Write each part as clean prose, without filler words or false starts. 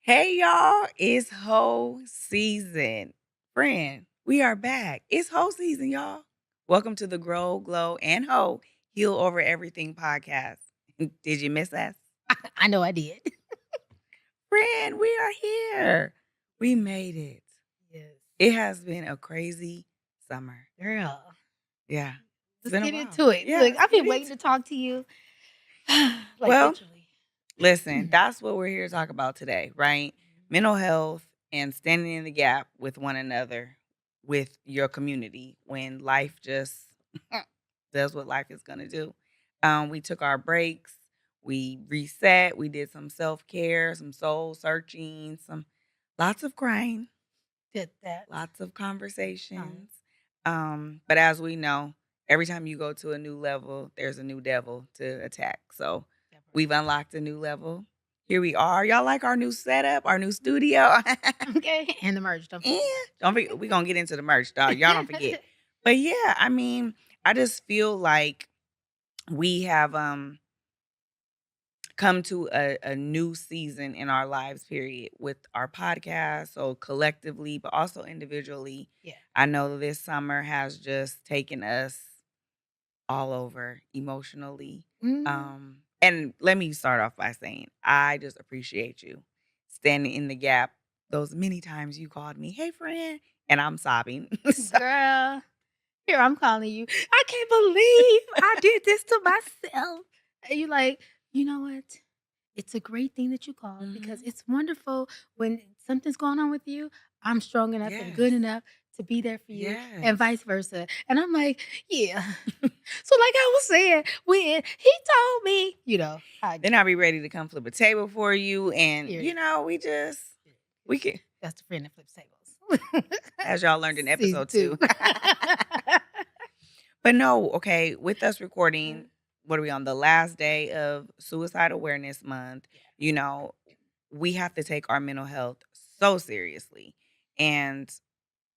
Hey y'all, it's Ho season. Friend, we are back. It's Ho season, y'all. Welcome to the Grow, Glow, and Ho Heal Over Everything podcast. Did you miss us? I know I did. Friend, we are here. We made it. Yes. It has been a crazy summer. Girl, Yeah. It's let's been a get while. into it. Yeah, Look, let's I've get been waiting into to it. talk to you. Like Well, literally. listen, that's what we're here to talk about today, right? Mental health and standing in the gap with one another, with your community when life just does what life is going to do. We took our breaks, we reset, we did some self care, some soul searching, some lots of crying, Did that. lots of conversations. But as we know, every time you go to a new level, there's a new devil to attack. So we've unlocked a new level. Here we are. Y'all like our new setup, our new studio? Okay. And the merge. Don't Yeah. forget. Don't forget, we're gonna get into the merch, dog. Y'all don't forget. But yeah, I mean, I just feel like we have come to a new season in our lives, period, with our podcast. So collectively, but also individually. Yeah. I know this summer has just taken us all over emotionally. Mm, And let me start off by saying I just appreciate you standing in the gap those many times you called me, hey friend, and I'm sobbing. So- girl. Here I'm calling you. I can't believe I did this to myself. And you like, you know what? It's a great thing that you called because Mhm. it's wonderful when something's going on with you. I'm strong enough and good Yes. enough to be there for you and Yes. vice versa. And I'm like, yeah. So like I was saying, when he told me, how I Then get. I'll be ready to come flip a table for you. And Period. we can, That's the friend that flips tables. as y'all learned in Season episode 2. 2. But no, okay, with us recording, what are we on the last day of Suicide Awareness Month? Yeah. You know, we have to take our mental health so seriously. And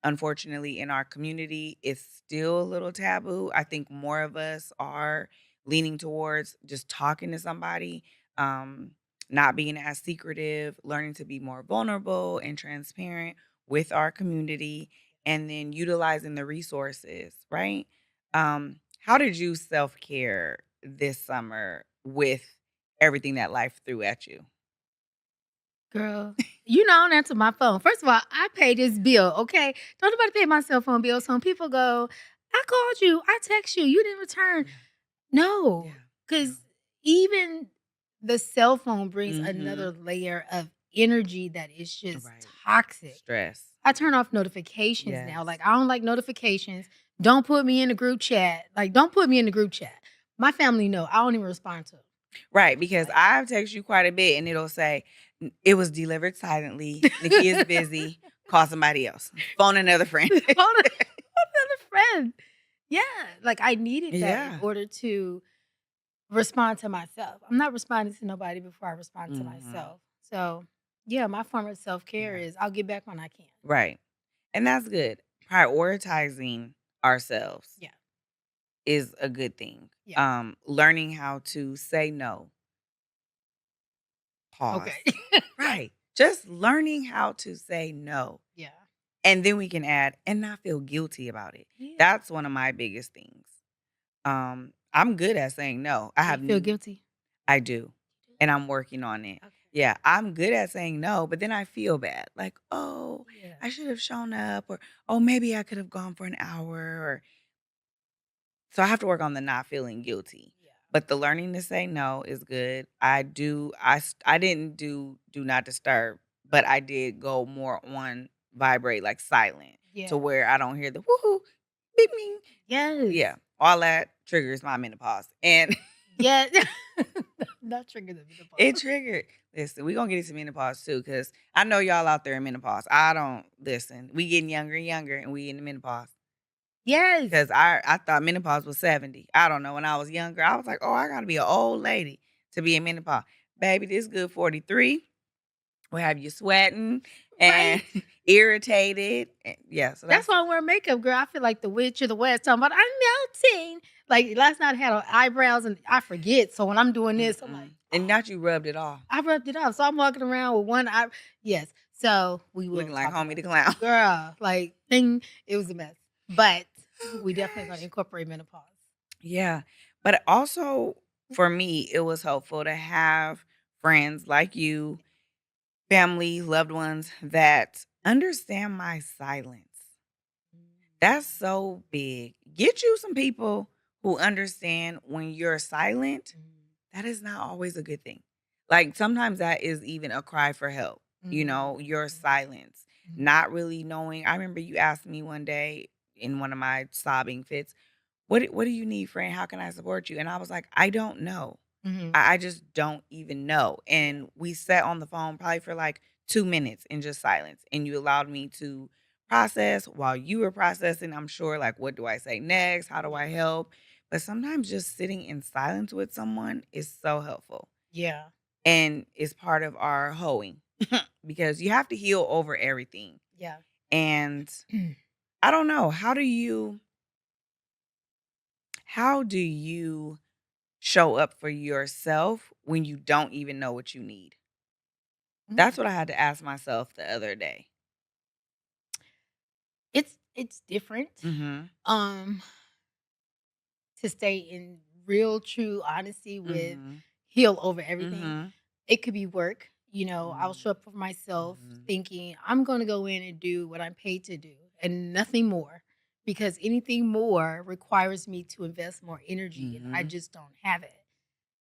unfortunately, in our community, it's still a little taboo. I think more of us are leaning towards just talking to somebody, um, not being as secretive, learning to be more vulnerable and transparent with our community, and then utilizing the resources, right? How did you self care this summer with everything that life threw at you? Girl, I don't answer my phone. First of all, I pay this bill, okay? Don't nobody pay my cell phone bill. So when people go, I called you, I text you, you didn't return. Yeah. No, Yeah. because even the cell phone brings Mm-hmm. another layer of energy that is just Right. toxic. Stress. I turn off notifications now. Yes. Like, I don't like notifications. Don't put me in the group chat. Like, don't put me in the group chat. My family know. I don't even respond to them. Right, because Like, I've texted you quite a bit and it'll say, It was delivered silently. Nikki is busy. Call somebody else. Phone another friend." hold on, another friend. Yeah, like I needed that in Yeah. order to respond to myself. I'm not responding to nobody before I respond to Mhm. myself. So, yeah, my form of self care Yeah. is I'll get back when I can. Right. And that's good. Prioritizing ourselves Yeah, is a good thing. yeah. Learning how to say no. Pause. Okay. Right. Right. Just learning how to say no. Yeah. And then we can add and not feel guilty about it. Yeah. That's one of my biggest things. I'm good at saying no. Do you feel guilty? I do, You and I'm working on it. do? Okay. Yeah, I'm good at saying no, but then I feel bad. Like, "Oh, Yeah. I should have shown up," or, "Oh, maybe I could have gone for an hour," or so I have to work on the not feeling guilty. Yeah. But the learning to say no is good. I didn't do not disturb, but I did go more on vibrate, like silent, to Yeah. where I don't hear the woohoo, beep, me. Yes. Yeah, all that triggers my menopause, and Yeah. That triggered the it menopause. triggered. Listen, we gonna get into menopause too, cause I know y'all out there in menopause. I don't listen. We getting younger and younger, and we in the menopause. Yes. Cause I thought menopause was 70. I don't know. When I was younger, I was like, oh, I gotta be an old lady to be in menopause. Baby, this good 43 will have you sweating Right. and irritated. Yeah, so That's that's why I wear makeup, girl. I feel like the witch of the West talking about I'm melting. Like last night I had on eyebrows and I forget. So when I'm doing this, I'm like, mm-mm. And not you rubbed it off, I rubbed it off. So I'm walking around with one eye. Yes. So we will looking like talk Homie about the it. Clown. Girl, like thing, it was a mess. But we definitely gonna Gosh. incorporate menopause. Yeah. But also for me, it was helpful to have friends like you, family, loved ones that understand my silence. That's so big. Get you some people who understand when you're silent. That is not always a good thing. Like sometimes that is even a cry for help, your silence, not really knowing. I remember you asked me one day in one of my sobbing fits, what do you need, friend? How can I support you? And I was like, I don't know. Mhm. I just don't even know. Yeah. And we sat on the phone probably for like 2 minutes in just silence. And you allowed me to process while you were processing. I'm sure, like, what do I say next? How do I Yeah. help? But sometimes just sitting in silence with someone is so helpful. Yeah. And it's part of our hoeing because you have to heal over everything. Yeah. And I don't know, how do you show up for yourself when you don't even know what you need? That's Mm. what I had to ask myself the other day. It's different. Mhm. Um, to stay in real true honesty with Mhm. heal over everything. Mhm. It could be work. I'll Mm. show up for myself Mhm. thinking I'm going to go in and do what I'm paid to do and nothing more because anything more requires me to invest more energy and I Mhm. just don't have it.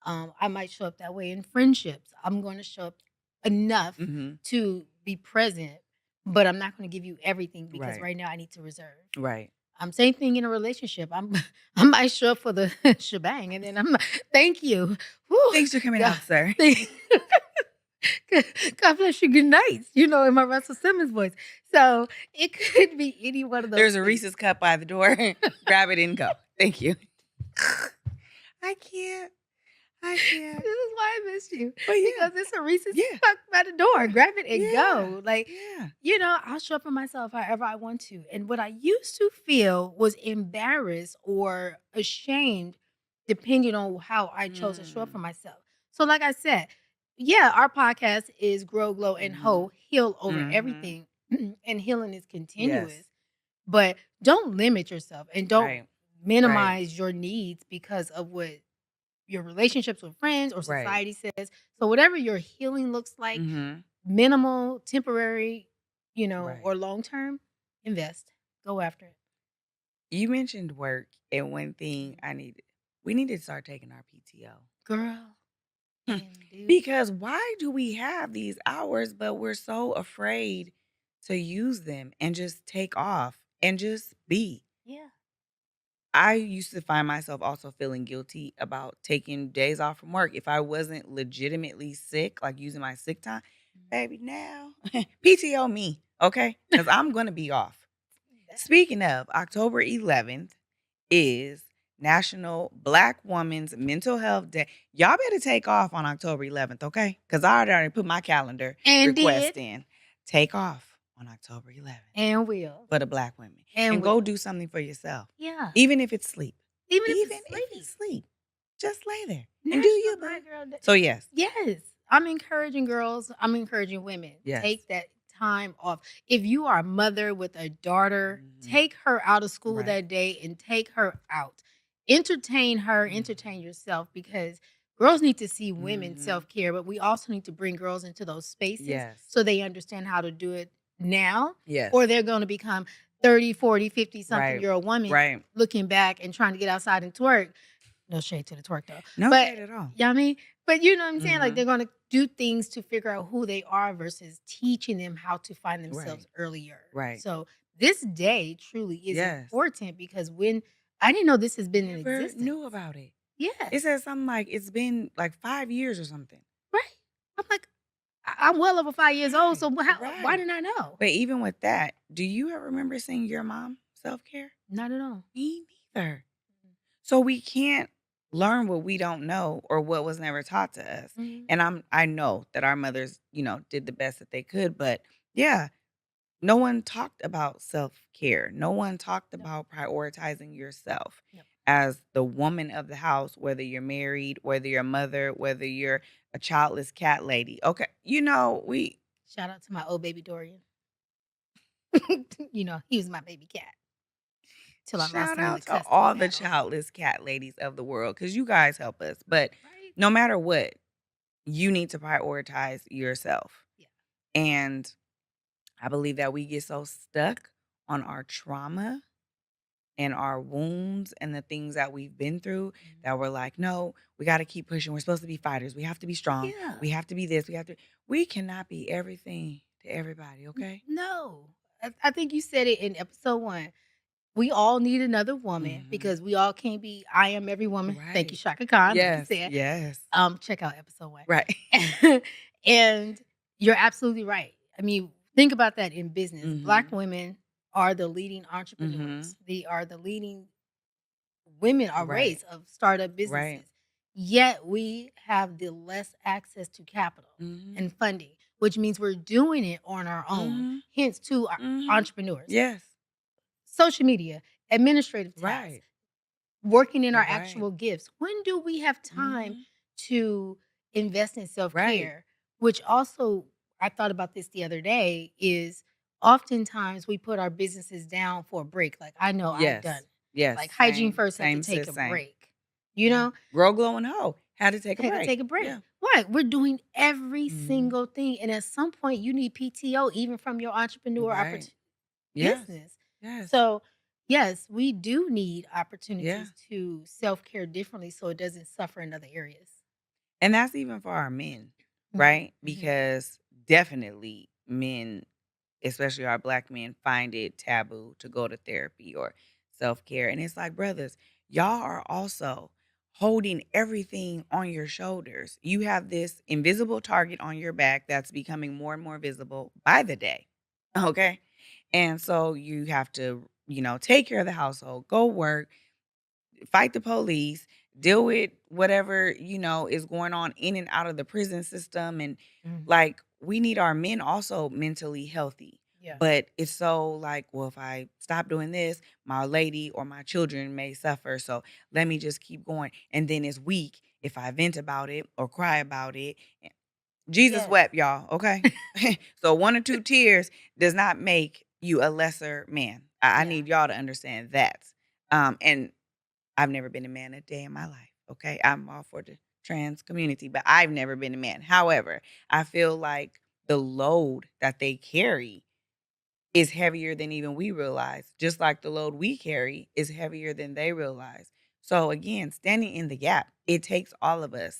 I might show up that way in friendships. I'm going to show up enough Mhm. to be present, but I'm not going to give you everything because Right. right now I need to reserve. Right. Same thing in a relationship. I might show up for the shebang, and then I'm like, "Thank you, whew, Thanks for coming God, out, sir. thank- God bless you. Good night." In my Russell Simmons voice. So it could be any one of those There's a things. Reese's cup by the door. Grab it and go. Thank you. I can't. I can't. This is why I missed you But yeah. because it's a Reese's Yeah. cup by the door. Yeah. Grab it and Yeah. go. Like, Yeah. I'll show up for myself however I want to. And what I used to feel was embarrassed or ashamed, depending on how I chose to show up for Mm. myself. So, like I said, yeah, our podcast is Grow, Glow, and Mhm. Hoe, heal over Mhm. everything. And healing is Yes. continuous. But don't limit yourself and don't Right. Right. minimize your needs because of what your relationships with friends or Right. society says. So whatever your healing looks like, Mhm. minimal, temporary, Right. or long term, invest. Go after it. You mentioned work, and one thing Mm. we need to start taking our PTO. Girl Hmm. and dude. Because why do we have these hours, but we're so afraid to use them and just take off and just be? Yeah. I used to find myself also feeling guilty about taking days off from work if I wasn't legitimately sick, like using my sick time. Baby, now PTO me, okay? Because I'm going to be off. That- Speaking of, October 11th is National Black Women's Mental Health Day. Y'all better take off on October 11th, okay? Because I already put my calendar And did request in. Take off on October 11th and will. for the Black women And and go will. do something for yourself, Yeah. even if it's sleep. Even if Even it's if it's sleep. sleep, just lay there and do National you, boo. Black Girl Day. So, yes, Yes. I'm encouraging girls, I'm encouraging women. yes. Take that time off. If you are a mother with a daughter, Mhm. take her out of school Right. that day and take her out. Entertain her, entertain Mhm. yourself because girls need to see women Mhm. self-care, but we also need to bring girls into those spaces Yes, so they understand how to do it now yes. or they're going to become 30, 40, 50 something Right, year old woman right. looking back and trying to get outside and twerk. No shade to the twerk though. No But shade at all. yeah, I mean, but you know what I'm saying? Like Mhm. they're gonna do things to figure out who they are versus teaching them how to find themselves Right, earlier. right. So this day truly is Yes. important because when I didn't know this has been in Never existence. knew about it. Yes. It says something like it's been like 5 years or something. Right. I'm like, I'm well over 5 years old. So Right, why right. didn't I know? But even with that, do you ever remember seeing your mom self-care? Not at all. Me neither. So we can't learn what we don't know or what was never taught to us. Mhm. And I know that our mothers, did the best that they could, but yeah, no one talked about self-care. No one talked No, about prioritizing yourself no. as the woman of the house, whether you're married, whether you're a mother, whether you're a childless cat lady. Okay, we Shout out to my old baby Dorian. He was my baby cat till I lost shout him in out the to custody all the battle. childless cat ladies of the world because you guys help us. But Right? no matter what, you need to prioritize yourself. Yeah. And I believe that we get so stuck on our trauma and our wounds and the things that we've been through Mhm. that we're like, no, we got to keep pushing. We're supposed to be fighters. We have to be strong. Yeah. We have to be this. We cannot be everything to everybody. N Okay. no. I think you said it in episode 1. We all need another woman Hmm. because we all can't be I am every woman. Thank you, Right. Shaka Khan, like you Yes. said. Yes. Check out episode 1. Right. And you're absolutely right. I mean, think about that in business. Black Hmm. women are the leading Hmm. entrepreneurs. They are the leading women are Right. race of startup Right. businesses. Yet we have the less access to capital Hmm. and funding, which means we're doing it on our own. Hmm. Hence, to our Hmm. entrepreneurs, Yes. social media, administrative tasks, Right. working in our Right. actual gifts. When do we have time Hmm. to invest in self Right. care? Which also, I thought about this the other day, is oftentimes we put our businesses down for a break. Like I know I've done Yes. it. Yes. Like Hygiene Same. First had to Same take a sis. Same. break. You Yeah. know, Grow, glow, and hoe had to take a had to break. take a break. Yeah. Why? We're doing every Mhm. single thing. And at some point, you need PTO, even from your entrepreneur Right. Yes. business. Yes. So, yes, we do need Yeah. opportunities to self care differently so it doesn't suffer in other areas. And that's even for our men, Mhm, right? mhm. Because definitely men, especially our black men, find it taboo to go to therapy or self-care. And it's like, brothers, y'all are also holding everything on your shoulders. You have this invisible target on your back that's becoming more and more visible by the day. Okay. And so you have to, take care of the household, go work, fight the police, deal with whatever, is going on in and out of the prison system. And Mhm. like, we need our men also mentally healthy. Yeah. But it's so like, well, if I stop doing this, my lady or my children may suffer. So let me just keep going. And then it's weak if I vent about it or cry about it. Jesus Yes. wept, y'all. Okay. So one or two tears does not make you a lesser man. I Yeah. need y'all to understand that. And I've never been a man a day in my life, okay? I'm all for the trans community, but I've never been a man. However, I feel like the load that they carry is heavier than even we realize, just like the load we carry is heavier than they realize. So again, standing in the gap, it takes all of us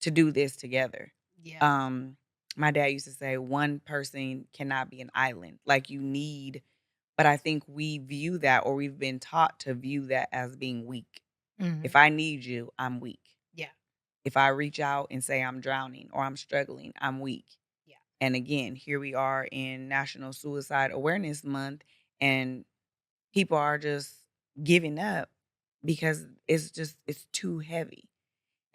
to do this together. Yeah. Um, my dad used to say one person cannot be an island. Like you need, but I think we view that or we've been taught to view that as being weak. Mhm. If I need you, I'm weak. Yeah. If I reach out and say I'm drowning or I'm struggling, I'm weak. Yeah. And again, here we are in National Suicide Awareness Month, and people are just giving up because it's too heavy.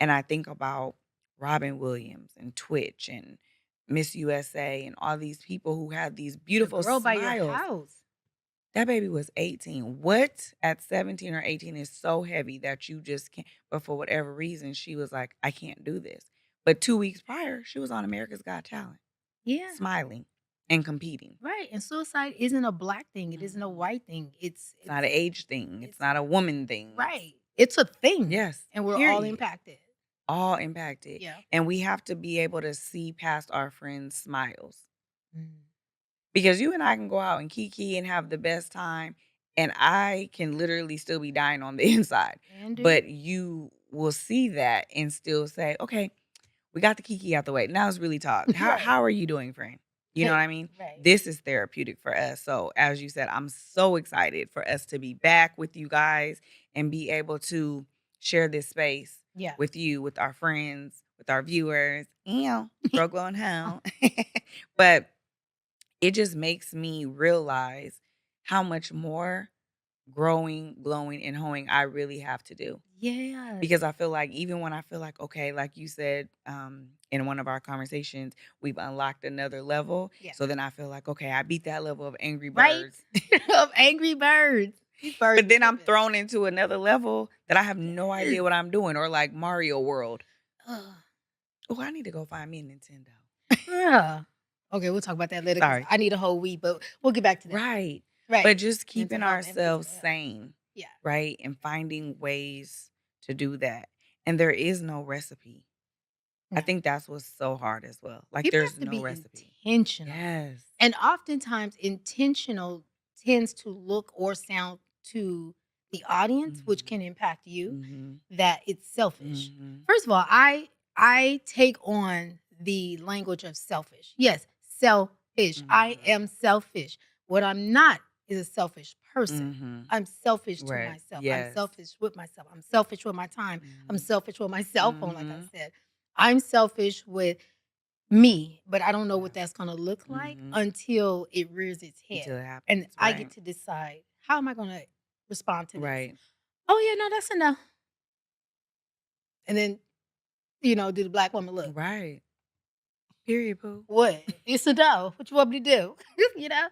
And I think about Robin Williams and Twitch and Miss USA and all these people who have these The beautiful girl by your smiles. house. That baby was 18. What at 17 or 18 is so heavy that you just can't? But for whatever reason, she was like, I can't do this. But 2 weeks prior, she was on America's Got Talent, Yeah. smiling and competing. Right. And suicide isn't a black thing. It isn't a Mhm. white thing. It's It's not an age thing. It's it's not a woman thing. It's right. It's a thing. yes, And we're all period. impacted. All impacted. Yeah. And we have to be able to see past our friends' smiles. Mm. Because you and I can go out and kiki and have the best time, and I can literally still be dying on the inside. And do. But you will see that and still say, "Okay, we got the kiki out the way. Now let's really talk. How Right. how are you doing, friend?" You know what I mean? Right. This is therapeutic for us. So, as you said, I'm so excited for us to be back with you guys and be able to share this space Yeah. with you, with our friends, with our viewers, grow, glow, and hell. But it just makes me realize how much more growing, glowing, and hoeing I really have to do. Yes. Because I feel like even when I feel like, okay, like you said, in one of our conversations, we've unlocked another level. Yeah. So then I feel like, okay, I beat that level of Angry Right? Birds. Of Angry Birds. These birds But then are I'm living. thrown into another level that I have no Yes. idea what I'm doing, or like Mario World. Ugh. Oh, I need to go find me a Nintendo. Yeah. Okay, we'll talk about that later because Sorry. I need a whole week, but we'll get back to that. Right. Right. But just Mental keeping health and ourselves physical health. sane, Yeah. right? And finding ways to do that. And there is no recipe. I No. think that's what's so hard as well. Like People there's have to no be recipe. intentional. Yes. And oftentimes, intentional tends to look or sound to the audience, which Mhm. can impact you, Mhm. that it's selfish. Mhm. First of all, I take on the language of selfish. Yes, selfish. I Mhm. am selfish. What I'm not is a selfish person. Mhm. I'm selfish to Right. myself. I'm Yes. selfish with myself. I'm selfish with my time. I'm Mhm. selfish with my cell phone, like I Mhm. said. I'm selfish with me, but I don't know what Yeah. that's gonna look like Mhm. until it rears its head, Until it and happens, I get right? to decide, "How am I gonna respond to this?" Right. "Oh, yeah, no, that's a no." And then, do the black woman look, Right. Period, poo. "What? It's a no. What you want me to do?" You know?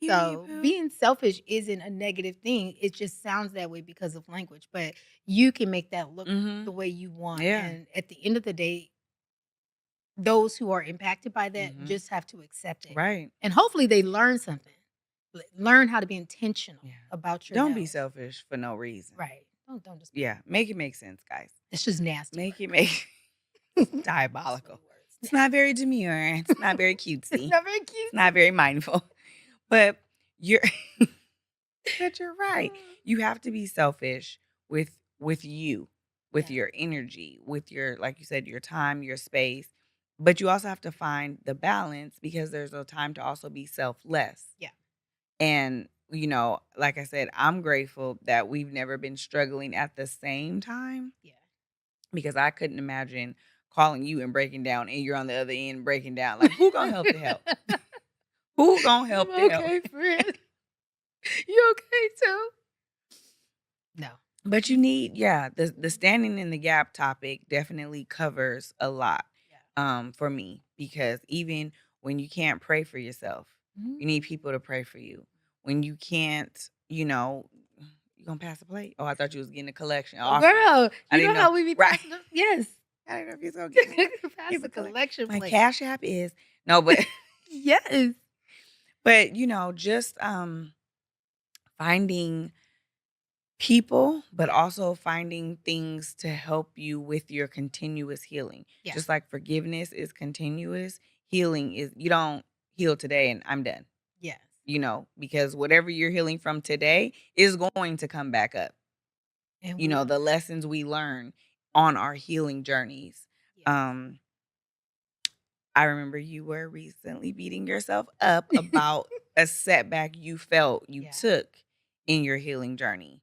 Period, So, poo. being selfish isn't a negative thing, it just sounds that way because of language, but you can make that look the Mhm. way you want, Yeah. and at the end of the day, those who are impacted by that Mhm. just have to accept it. Right. And hopefully they learn something. Learn how to be intentional Yeah. about your Don't be health. selfish for no reason. Right. Don't just be Yeah. Make it make sense, guys. it's just nasty Make it work. make That's what diabolical. it was. It's not Nasty. very demure. It's not very It's cutesy. not very It's not cutesy. very mindful. But you're but you're right. You have to be selfish with you, with Yes. your energy, with your like you said, your time, your space. But you also have to find the balance because there's a time to also be selfless. Yeah. And, like I said, I'm grateful that we've never been struggling at the same time Yeah. because I couldn't imagine calling you and breaking down and you're on the other end breaking down. Like, who gonna help to help? Who gonna I'm help to help? okay, friend. You okay too? No. But you need, yeah, the standing in the gap topic definitely covers a lot Yeah. for me because even when you can't pray for yourself, you need Mhm. people to pray for you. When you can't, you gonna pass the plate? Oh, I thought you was getting a collection offering. Girl, I you didn't know know. how we be Right. passing the yes. I didn't know if you was gonna Pass give the a collection. collection My plate. cash app is no, but Yes. but just finding people, but also finding things to help you with your continuous healing. Yeah. Just like forgiveness is continuous, healing is you don't heal today and I'm done. Yes. Because whatever you're healing from today is going to come back up. And will. The lessons we learn on our healing journeys. Yes. Um, I remember you were recently beating yourself up about a setback you felt you Yeah. took in your healing journey.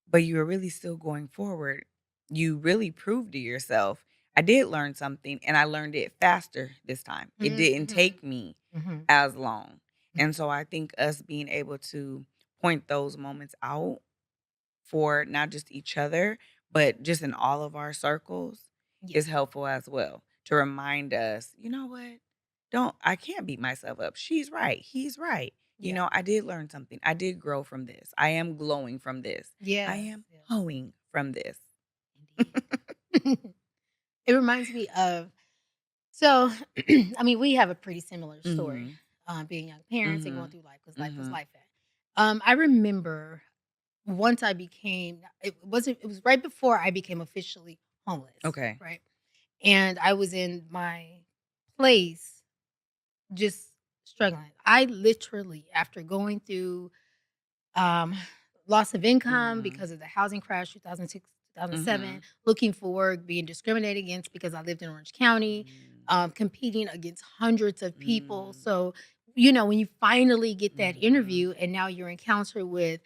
But you were really still going forward. You really proved to yourself, I did learn something and I learned it faster this time. It didn't Mhm. take me Mhm. as long. Mhm. And so I think us being able to point those moments out for not just each other, but just in all of our circles Yeah. is helpful as well to remind us, you know what? I can't beat myself up. She's right. He's right. Yeah. I did learn something. I did grow from this. I am glowing from this. I Yes. am Yes. hoeing from this. Indeed. It reminds me of so, I mean, we have a pretty similar story, Mhm. being young parents and going Mhm. through life because life was Mhm. life. I remember once I became it was right before I became officially homeless, Okay. right? And I was in my place just struggling. I literally, after going through um, loss of income Mhm. because of the housing crash 2006, 2007, Mhm. looking for work, being discriminated against because I lived in Orange County, Mm. competing against hundreds of people. Mm. So, when you finally get that Mhm. interview and now you're encountered with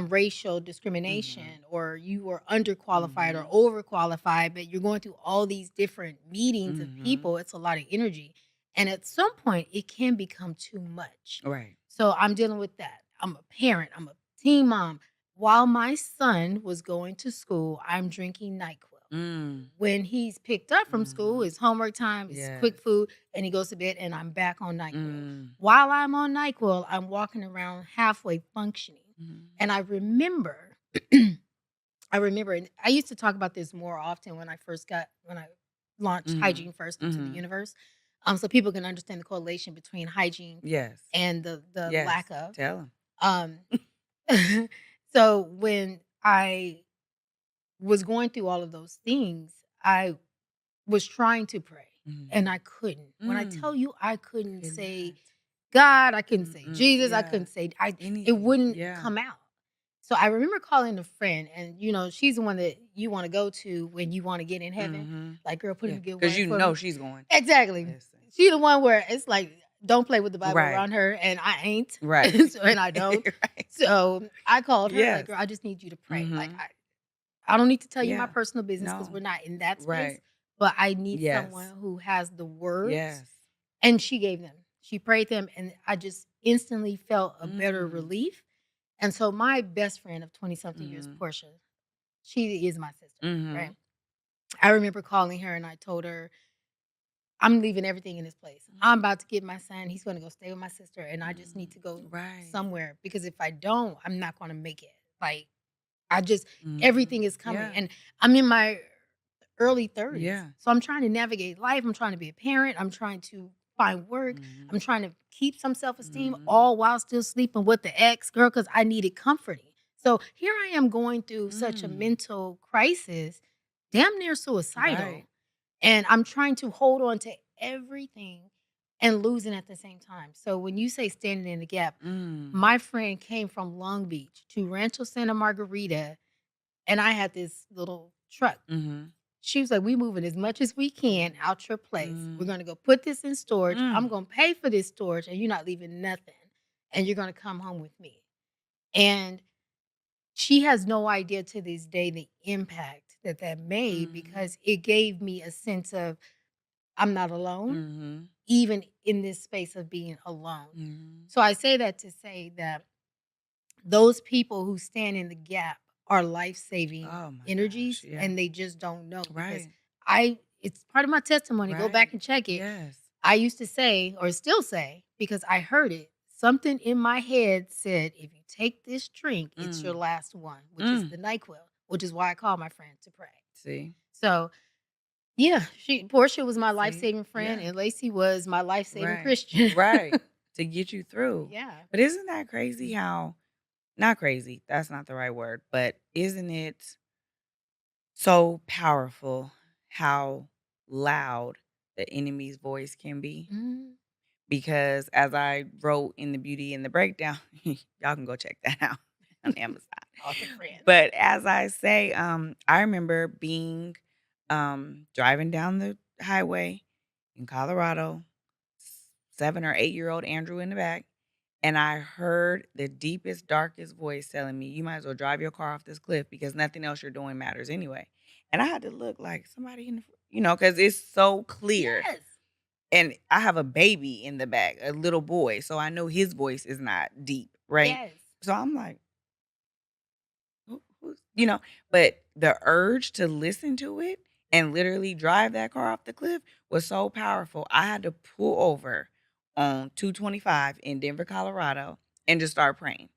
racial discrimination Mhm. or you are underqualified or Mhm. overqualified, but you're going through all these different meetings of Mhm. people, it's a lot of energy. And at some point, it can become too much. Right. So I'm dealing with that. I'm a parent, I'm a teen mom. while my son was going to school, I'm drinking NyQuil. Mm. When he's picked up from school, Mhm. it's homework time, it's quick Yes. food, and he goes to bed, and I'm back on NyQuil. Mm. While I'm on NyQuil, I'm walking around halfway functioning. Mhm. And I remember, and I used to talk about this more often when I launched Mhm. hygiene first into the Mhm. universe, so people can understand the correlation between hygiene Yes. and the Yes. lack of. Tell him. Um, so when I was going through all of those things, I was trying to pray and Mhm. I couldn't. When I Mm. tell you I You couldn't could say not. God, I couldn't say Mm-mm. Jesus, I Yeah. couldn't say I it Anything. wouldn't Yeah. come out. So I remember calling a friend and she's the one that you want to go to when you want to get in heaven. Mhm. Like, girl, put in Yeah. a good 'Cause word you for know me. she's going, Exactly. "Listen." She the one where it's like, don't play with the Bible Right. around her, and I ain't. Right. And I don't. Right. So I called her, like, Yes. girl, I just need you to pray. Like, Mhm. I don't need to tell you my Yeah. personal business because we're No. not in that space, Right. but I need Yes. someone who has the words. Yes. And she gave them. She prayed them, and I just instantly felt a better Mm. relief. And so my best friend of 20 something years, Mhm. Portia, she is my sister, right? Mhm. I remember calling her and I told her, I'm leaving everything in this place. I'm Mhm. about to get my son. He's going to go stay with my sister, and I just need Mm. to go Right. somewhere because if I don't, I'm not going to make it. Like, I just, Mhm. everything is coming. Yeah. And I'm in my early 30s. Yeah. So I'm trying to navigate life. I'm trying to be a parent. I'm trying to find work. Mhm. I'm trying to keep some self-esteem Mhm. all while still sleeping with the ex girl because I needed comforting. So here I am going through such a Mm. mental crisis, damn near Right. suicidal. And I'm trying to hold on to everything and losing at the same time. So when you say standing in the gap, Mm. my friend came from Long Beach to Rancho Santa Margarita, and I had this little truck. Mhm. She was like, "We moving as much as we can Mhm. out your place. We're Mhm. gonna go put this in storage. I'm Mm. gonna pay for this storage, and you're not leaving nothing. And you're gonna come home with me." And she has no idea to this day the impact that that made Mhm. because it gave me a sense of I'm not alone, Mhm. even in this space of being alone. Mhm. So I say that to say that those people who stand in the gap are life-saving Oh my gosh. energies, Yeah. and they just don't know because Right. it's part of my testimony, go back Right. and check it. Yes. I used to say, or still say, because I heard it, something in my head said, "If you take this drink, it's your Mm. last one," which is Mm. the NyQuil, which is why I call my friend to pray. See? So, yeah, Portia was my See? life-saving friend, Yeah. and Lacey was my life-saving Right. Christian. Right. To get you through. Yeah. But isn't that crazy how not crazy, that's not the right word, but isn't it so powerful how loud the enemy's voice can be? Mhm. Because as I wrote in The Beauty and the Breakdown, y'all can go check that out on Amazon. Awesome friend. But as I say, I remember being driving down the highway in Colorado, 7 or 8 year old Andrew in the back, and I heard the deepest, darkest voice telling me, "You might as well drive your car off this cliff because nothing else you're doing matters anyway." And I had to look like somebody in the, because it's so clear. Yes. And I have a baby in the back, a little boy, so I know his voice is not deep, right? Yes. So I'm like, who's. But the urge to listen to it and literally drive that car off the cliff was so powerful. I had to pull over on 225 in Denver, Colorado, and just start praying.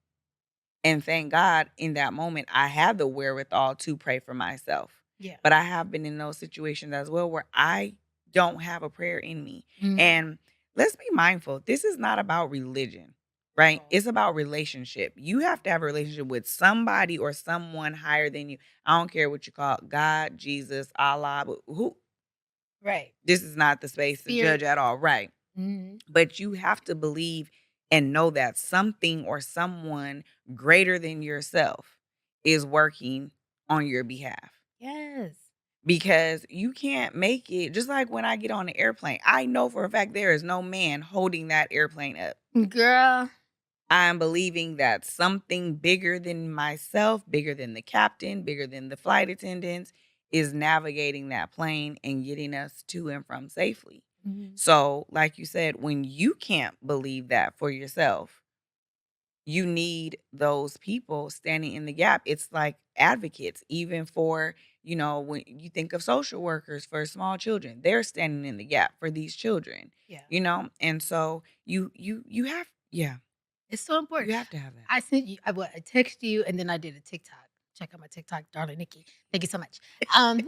And thank God in that moment, I had the wherewithal to pray for myself. Yeah. But I have been in those situations as well where I don't have a prayer in me. Mhm. And let's be mindful, this is not about religion, At right? all. It's about relationship. You have to have a relationship with somebody or someone higher than you. I don't care what you call it, God, Jesus, Allah, but who Right. this is not the space to judge Spirits. at all, right? Mhm. But you have to believe and know that something or someone greater than yourself is working on your behalf. Yes. Because you can't make it just like when I get on the airplane. I know for a fact there is no man holding that airplane up. Girl. I'm believing that something bigger than myself, bigger than the captain, bigger than the flight attendants is navigating that plane and getting us to and from safely. Mhm. So, like you said, when you can't believe that for yourself, you need those people standing in the gap. It's like advocates, even for, when you think of social workers for small children, they're standing in the gap for these children, Yeah. and so you have, yeah, It's so important. you have to have that. I sent you I texted you and then I did a TikTok. Check out my TikTok, darling Nikki. Thank you so much. Um,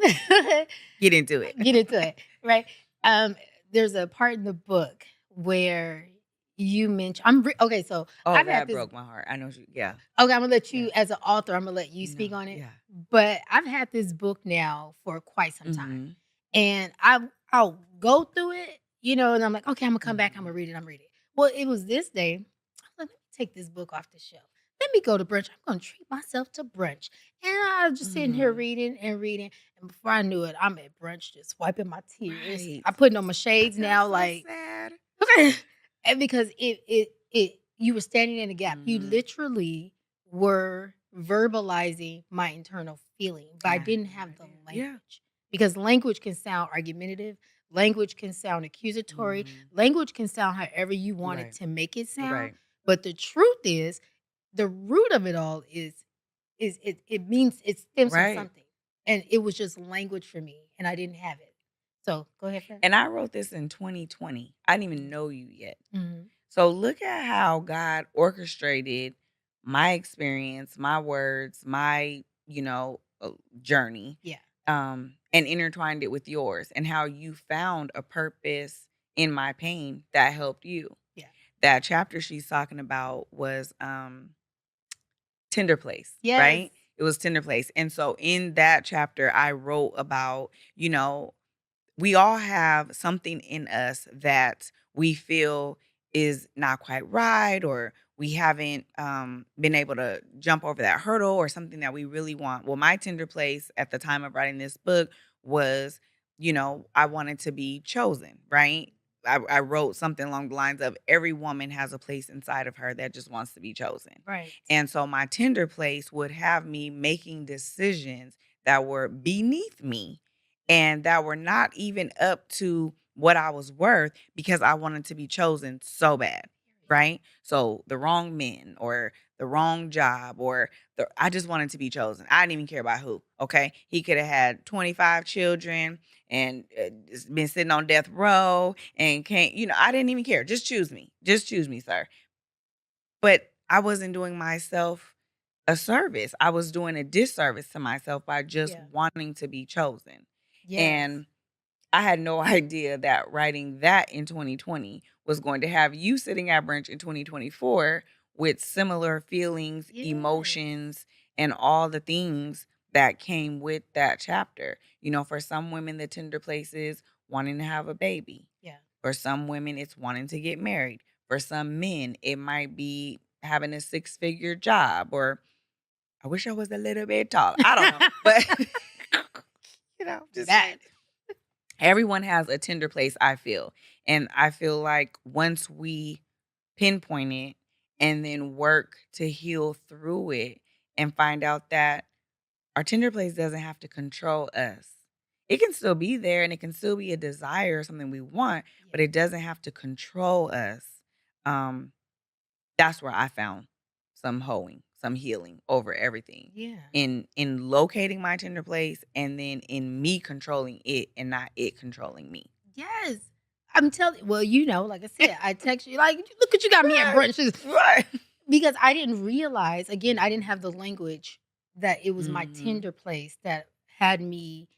Get into it. get into it, right? Um, there's a part in the book where you mention okay, so Oh, I've had that this broke my heart. I know, yeah, okay, I'm gonna let yeah, you as an author, I'm gonna let you no, speak on it. yeah, But I've had this book now for quite some time. mm-hmm, And I'll go through it, and I'm like, okay, I'm gonna come back, I'm mm-hmm, gonna read it, I'm reading it. Well, it was this day. I was like, let me take this book off the shelf. Let me go to brunch. I'm gonna treat myself to brunch. And I was just sitting here mm-hmm. reading and reading. And before I knew it, I'm at brunch just wiping my tears. Right. I'm putting on my shades That's now, so like sad. and because it you were standing in a gap. You Mm-hmm. literally were verbalizing my internal feeling, but And I I had didn't no have the idea. Yeah. language. Because language can sound argumentative, language can sound accusatory, Mhm. language can sound however you want it Right. to make it sound. Right. But the truth is, the root of it all is it means it stems from Right. something. And it was just language for me, and I didn't have it. So go ahead, friend. And I wrote this in 2020. I didn't even know you yet. Mhm. So look at how God orchestrated my experience, my words, my, journey, Yeah. and intertwined it with yours, and how you found a purpose in my pain that helped you. Yeah. That chapter she's talking about was Tender Place, Yes. right? It was Tender Place. And so in that chapter, I wrote about, we all have something in us that we feel is not quite right, or we haven't been able to jump over that hurdle, or something that we really want. Well, my tender place at the time of writing this book was, I wanted to be chosen, right? I wrote something along the lines of, every woman has a place inside of her that just wants to be chosen. Right. And so my tender place would have me making decisions that were beneath me, and that were not even up to what I was worth, because I wanted to be chosen so bad, right? So the wrong men, or the wrong job, or I just wanted to be chosen. I didn't even care about who. Okay, he could have had 25 children and just been sitting on death row and can't. I didn't even care. Just choose me, sir. But I wasn't doing myself a service. I was doing a disservice to myself by just Yeah. wanting to be chosen. Yes. And I had no idea that writing that in 2020 was going to have you sitting at brunch in 2024 with similar feelings, Yes. emotions, and all the things that came with that chapter. For some women, the tender place is wanting to have a baby. Yeah. For some women, it's wanting to get married. For some men, it might be having a six-figure job, or I wish I was a little bit taller. I don't know. But, just That. saying. Everyone has a tender place, I feel. And I feel like once we pinpoint it and then work to heal through it, and find out that our tender place doesn't have to control us. It can still be there, and it can still be a desire, something we want, Yeah. but it doesn't have to control us. Um, that's where I found some hoeing, some healing over everything. Yeah. In locating my tender place, and then in me controlling it and not it controlling me. Yes. I'm telling well, like I said, I text you like, "Look at you got me at Right. brunches." Right. Because I didn't realize, again, I didn't have the language that it was my Mhm. tender place that had me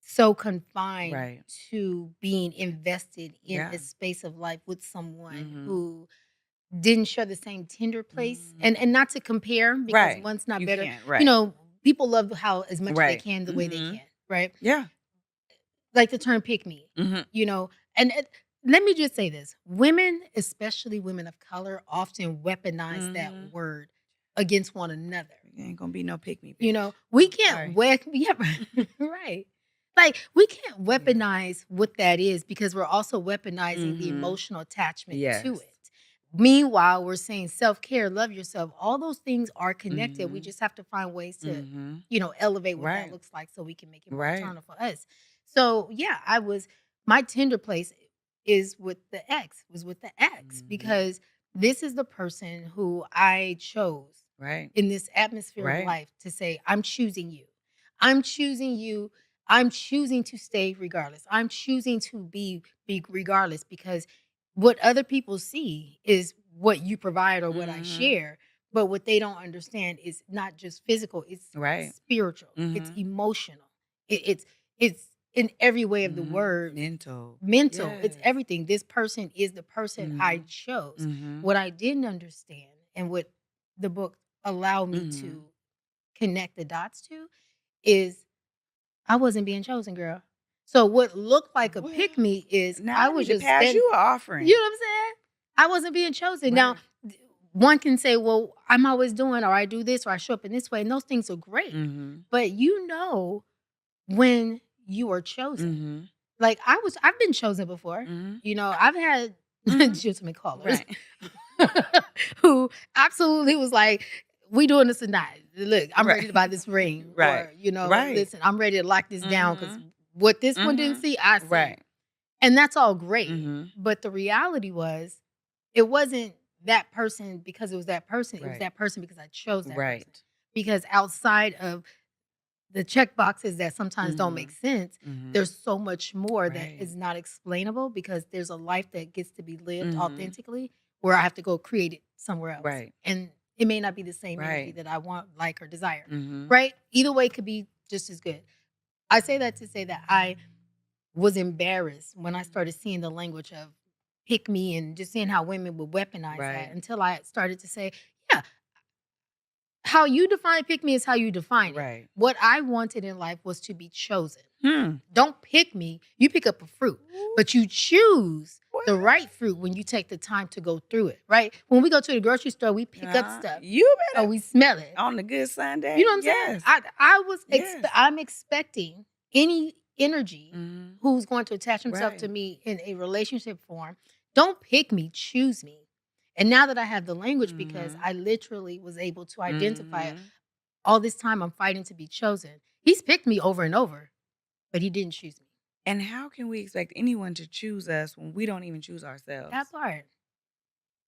so confined Right. to being invested in Yeah. a space of life with someone Mhm. who didn't share the same tender place, and Mhm. not to compare because Right. one's not You better. can't. Right. People love how as much as they Right. can the way they Mhm. can, right? Yeah. Like the term "pick me," Mhm. and let me just say this: women, especially women of color, often weaponize that Mhm. word against one another. Ain't gonna be no pick me, bitch. We I'm can't sorry. yeah, right. Like we can't Yeah. weaponize what that is because we're also weaponizing the Mhm. emotional attachment to Yes. it. Meanwhile, we're saying self-care, love yourself. All those things are connected. We Mhm. just have to find ways to, Mhm. elevate what that Right. looks like so we can make it more Right. eternal for us. So yeah, my tender place is with the ex, was with the ex Mhm. because this is the person who I chose Right. in this atmosphere of Right. life to say, I'm choosing you. I'm choosing you. I'm choosing to stay regardless. I'm choosing to be regardless because what other people see is what you provide or what I Mhm. share. But what they don't understand is not just physical, it's Right. spiritual, it's Mhm. emotional. It's in every way of the Mhm. word Mental. mental, it's Yes. everything. This person is the person I Mhm. chose. Mhm. What I didn't understand and what the book allowed me Mhm. to connect the dots to is I wasn't being chosen, girl. So what looked like a Well, pick me is now I I was need to just pass stand. you a You offering. know what I'm saying? I wasn't being chosen. Now, Right. one can say, well, I'm always doing, or I do this, or I show up in this way, and those things are great. Mhm. But when you are chosen. Mhm. Like, I've been chosen before. Mhm. I've had Mhm. gentlemen callers Right. who absolutely was like, "We doing this tonight. Look, I'm ready Right. to buy this ring," Right. or, Right. "Listen, I'm ready to lock this down because Mhm. what this one didn't Mhm. see, I see." Right. And that's all great. Mhm. But the reality was, it wasn't that person because it was that person. It was Right. that person because I chose that person. Right. Because outside of the check boxes that sometimes don't make Mhm. sense, Mhm. there's so much more that Right. is not explainable because there's a life that gets to be lived Mhm. authentically where I have to go create it somewhere else. Right. And it may not be the same energy Right. that I want, like, or desire. Mhm. Right? Either way could be just as good. I say that to say that I was embarrassed when I started seeing the language of pick me and just seeing how women would weaponize that Right. until I started to say, yeah, how you define pick me is how you define it. Right. What I wanted in life was to be chosen. Hmm. Don't pick me. You pick up a fruit, Ooh, but you choose what? the right fruit when you take the time to go through it, right? When we go to the grocery store, we pick up stuff You or better we smell it. on the good You Sunday. know what I'm saying? Yes. Yes. I'm expecting any energy Mhm. who's going to attach himself to Right. me in a relationship form. Don't pick me, choose me. And now that I have the language, because Mhm. I literally was able to identify Mhm. all this time I'm fighting to be chosen. He's picked me over and over, but he didn't choose me. And how can we expect anyone to choose us when we don't even choose That ourselves? part.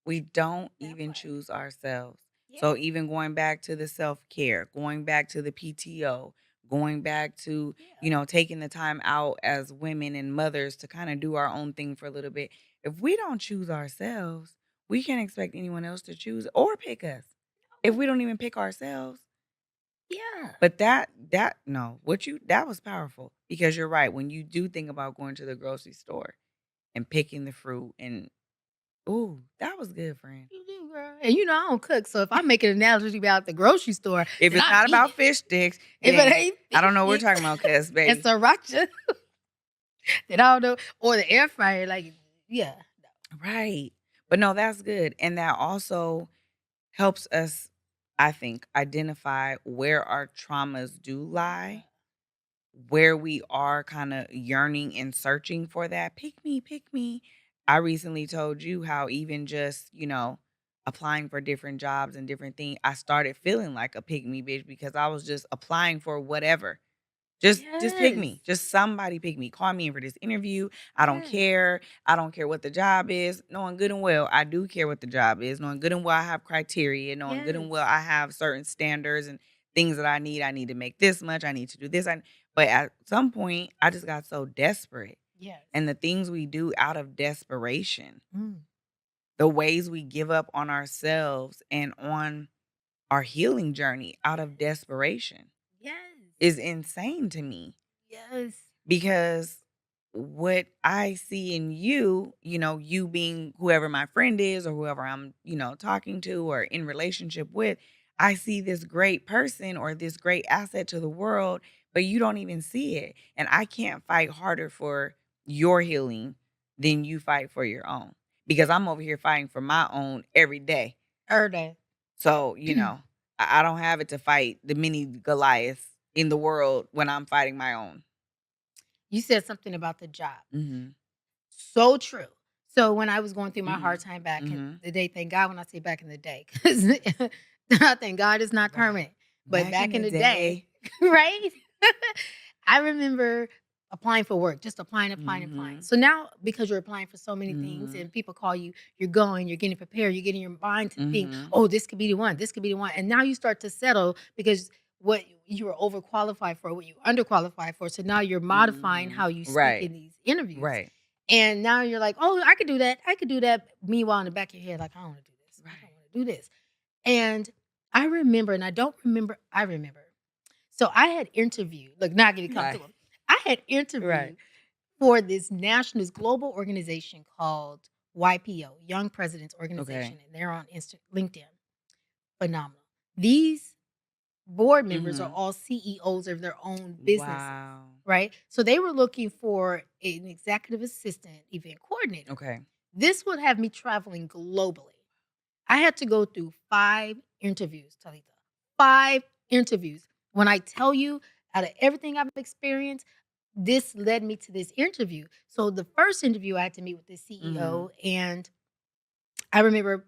We don't That even part. choose ourselves. Yeah. So even going back to the self-care, going back to the PTO, going back to, Yeah. taking the time out as women and mothers to kind of do our own thing for a little bit. If we don't choose ourselves, we can't expect anyone else to choose or pick us. If Oh, we don't even pick ourselves. yeah. But that no, what you that was powerful because you're right. When you do think about going to the grocery store and picking the fruit and ooh, that was good, friend. You do, girl. And I don't cook. So if I make an analogy about the grocery store, If then it's I not mean about it. fish sticks, If it then ain't I don't fish know what we're sticks talking about, cuz and baby. sriracha, then I don't know. Or the air fryer, like, yeah. Right. But no, that's good. And that also helps us, I think, identify where our traumas do Yeah. lie, where we are kind of yearning and searching for that. Pick me, pick me. I recently told you how even just, applying for different jobs and different things, I started feeling like a pick me bitch because I was just applying for whatever. Just pick Yes. me. Just somebody pick me. Call me in for this interview. I don't Yes. care. I don't care what the job is. Knowing good and well, I do care what the job is. Knowing good and well, I have criteria. Knowing good and well, Yes. I have certain standards and things that I need. I need to make this much. I need to do this. But at some point, I just got so desperate. Yes. And the things we do out of desperation, Mm. the ways we give up on ourselves and on our healing journey out of Yes. desperation Yes. is insane to me. Yes. Because what I see in you, you being whoever my friend is or whoever I'm, talking to or in relationship with, I see this great person or this great asset to the world, but you don't even see it. And I can't fight harder for your healing than you fight for your own because I'm over here fighting for my own every day. Every So, day. I don't have it to fight the many Goliaths in the world when I'm fighting my own. You said something about the job. Mhm. So true. So when I was going through my hard Mhm. time back in Mhm. the day, thank God when I say back in the day, because thank God it's not Right. permanent. But Back in back in the the day, day. right? I remember applying for work, just applying, applying, applying. Mhm. So now because you're applying for so many things Mhm. and people call you, you're going, you're getting prepared, you're getting your mind to think, Mhm. oh, this could be the one, this could be the one. And now you start to settle because what you were overqualified for, what you underqualified for. So now you're modifying how Mhm. you speak Right. in these interviews. Right. And now you're like, oh, I could do that. I could do that. Meanwhile, in the back of your head, like, I don't want to do this. I don't Right. want to do this. And I remember, and I don't remember, I remember. So I had interviewed, look, now I get to come to Right. them. I had Right. interviewed for this global organization called YPO, Young Presidents Organization, Okay. and they're on LinkedIn. Phenomenal. These board members are Mhm. all CEOs of their own businesses, Wow. right? So they were looking for an executive assistant, event coordinator. Okay. This would have me traveling globally. I had to go through 5 interviews, Talitha. 5 interviews. When I tell you, out of everything I've experienced, this led me to this interview. So the first interview, I had to meet with the Mhm. CEO, and I remember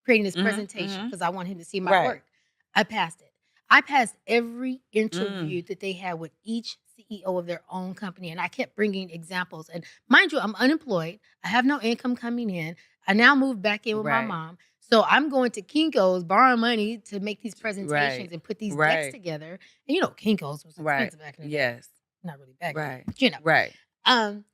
creating this Mhm. presentation Mhm. because I want him to see my Right. work. I passed it. I passed every Mm. interview that they had with each CEO of their own company, and I kept bringing examples. And mind you, I'm unemployed. I have no income coming in. I now moved back in with my Right. mom. So I'm going to Kinko's, borrowing money to make these presentations Right. and put these decks Right. together. And Kinko's was Right. expensive back in the day. Yes. Not really back in the day, Right. but. Right. Um,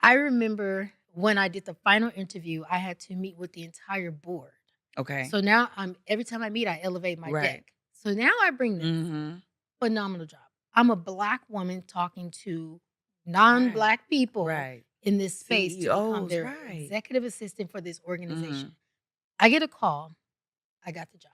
I remember when I did the final interview, I had to meet with the entire board. Okay. So now every time I meet, I elevate my Right. deck. So now I bring this Mhm. phenomenal job. I'm a Black woman talking to Right. non-Black people Right. in this space to become CEOs, their right. executive assistant for this organization. Mhm. I get a call. I got the job.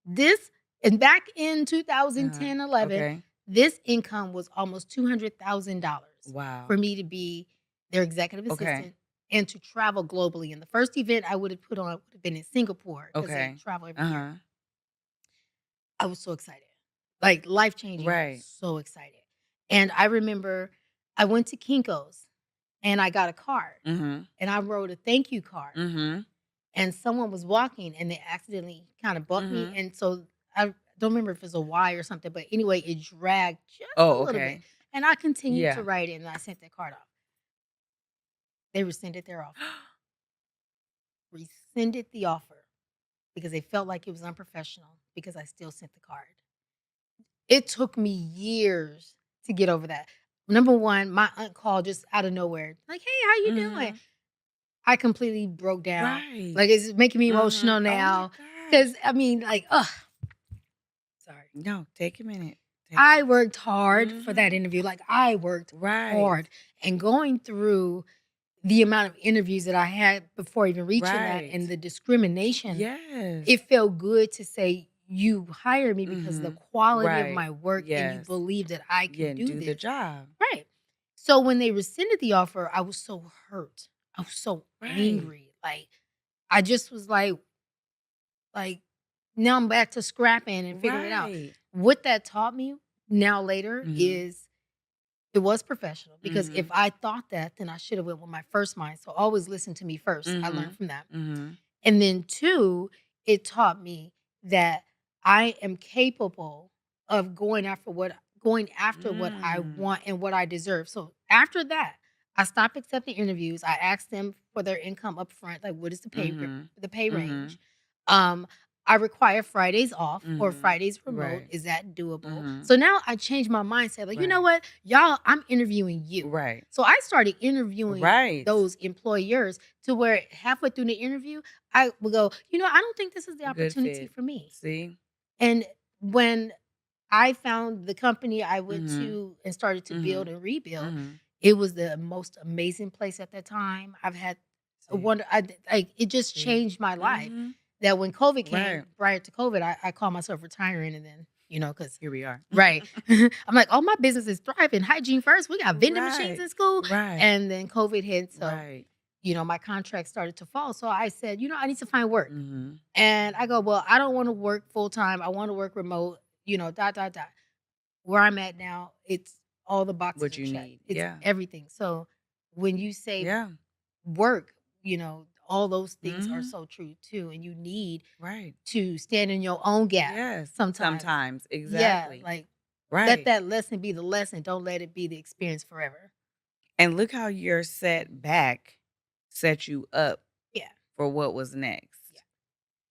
This and back in Uh-huh. 2010, 11, Okay. this income was almost $200,000 for Wow. me to be their executive Okay. assistant and to travel globally. And the first event I would have put on would have been in Singapore because they Okay. travel every year. Uh-huh. I was so excited, like life changing. I was Right. so excited. And I remember I went to Kinko's and I got a card Mhm. and I wrote a thank you card. Mhm. And someone was walking and they accidentally kind of bumped me. Mhm. And so I don't remember if it was a Y or something, but anyway, it dragged just a Oh, little bit. okay. And I continued to Yeah. write it and I sent that card off. They rescinded their offer, rescinded the offer because they felt like it was unprofessional because I still sent the card. It took me years to get over that. Number one, my aunt called just out of nowhere, like, "Hey, how you doing?" Mhm. I completely broke down. Right. Like, it's making me emotional Mhm. Oh my now gosh. because I mean, like, ugh, sorry. No, take a minute. Take a I minute. worked hard for that Mhm. interview, like, I worked Right. hard, and going through the amount of interviews that I had before even reaching that Right. and the discrimination, Yes. it felt good to say, "You hired me because of the Mhm. quality of Right. my work, and you Yes. believe that I Yeah, can and do do the this." job. Right. So when they rescinded the offer, I was so hurt. I was so Right. angry, like, I just was like, now I'm back to scrapping and figuring it out. Right. What that taught me now later Mhm. is it was professional because if Mhm. I thought that, then I should have went with my first mind. So always listen to me first. I learned Mhm. from that. Mhm. And then 2, it taught me that I am capable of going after what I Mm. want and what I deserve. So after that, I stopped accepting interviews. I asked them for their income up front, like what is Mhm. the pay range. Mhm. Um, I require Fridays off or Mhm. Fridays remote. Right. Is that doable? Mhm. So now I changed my mindset. Like, you know Right. what, y'all, I'm interviewing you. Right. So I started interviewing Right. those employers to where halfway through the interview, I would go, I don't think this is the A good opportunity fit. for me. See? And when I found the company I went Mhm. to and started to build Mhm. and rebuild, Mhm. it was the most amazing place at that time. I've had a See? wonder, it just See? changed my life. Mhm. That when COVID Right. came, prior to COVID, I called myself retiring and then, because Here we are. right. I'm like, "Oh, my business is thriving. Hygiene first. We got vending machines Right. in school." Right. And then COVID hit, so, Right. my contract started to fall. So I said, "I need to find work." Mhm. And I go, "Well, I don't wanna work full time. I wanna work remote, dot, dot, dot." Where I'm at now, it's all the boxes What are you checked. need. It's Yeah. everything. So when you say Yeah. work, all those things are Mhm. so true too. And you need Right. to stand in your own gap Yes. sometimes. Sometimes. Yeah, Exactly. like Let Right. that lesson be the lesson, don't let it be the experience forever. And look how your setback set you up Yeah, for what was yeah, next.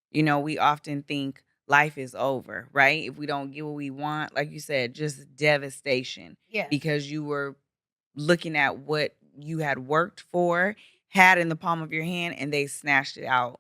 You know, we often think life is over, right? If we don't get what we want, like you said, just devastation yeah, because you were looking at what you had worked for, had in the palm of your hand, and they snatched it out.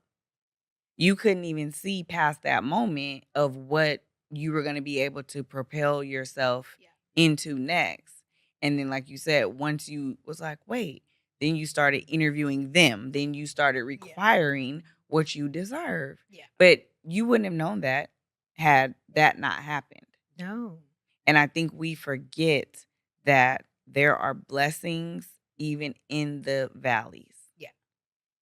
You couldn't even see past that moment of what you were gonna be able to propel yourself yeah, into next. And then, like you said, once you was like, "Wait," then you started interviewing them, then you started yeah, requiring what you deserve. yeah. But you wouldn't have known that had that not happened. No. And I think we forget that there are blessings even in the valleys. Yeah,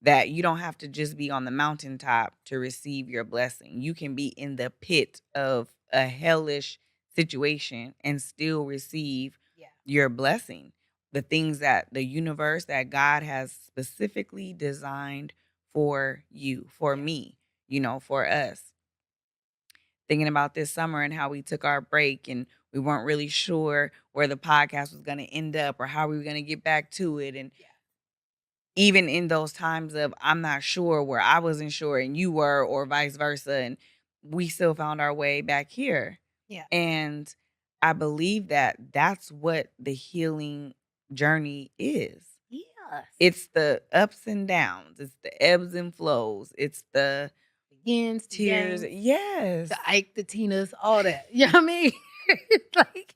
That you don't have to just be on the mountaintop to receive your blessing. You can be in the pit of a hellish situation and still receive yeah, your blessing. The things that the universe, that God has specifically designed for you, for yeah, me, for us. Thinking about this summer and how we took our break and we weren't really sure where the podcast was going to end up or how we were going to get back to it. And yeah, even in those times of I'm not sure where I wasn't sure and you were or vice versa, and we still found our way back here. yeah. And I believe that that's what the healing journey is. Yes. It's the ups and downs, it's the ebbs and flows, it's the The yins, the tears. yangs, Yes. the Ike, the Tinas, all that. You know what I mean? It's like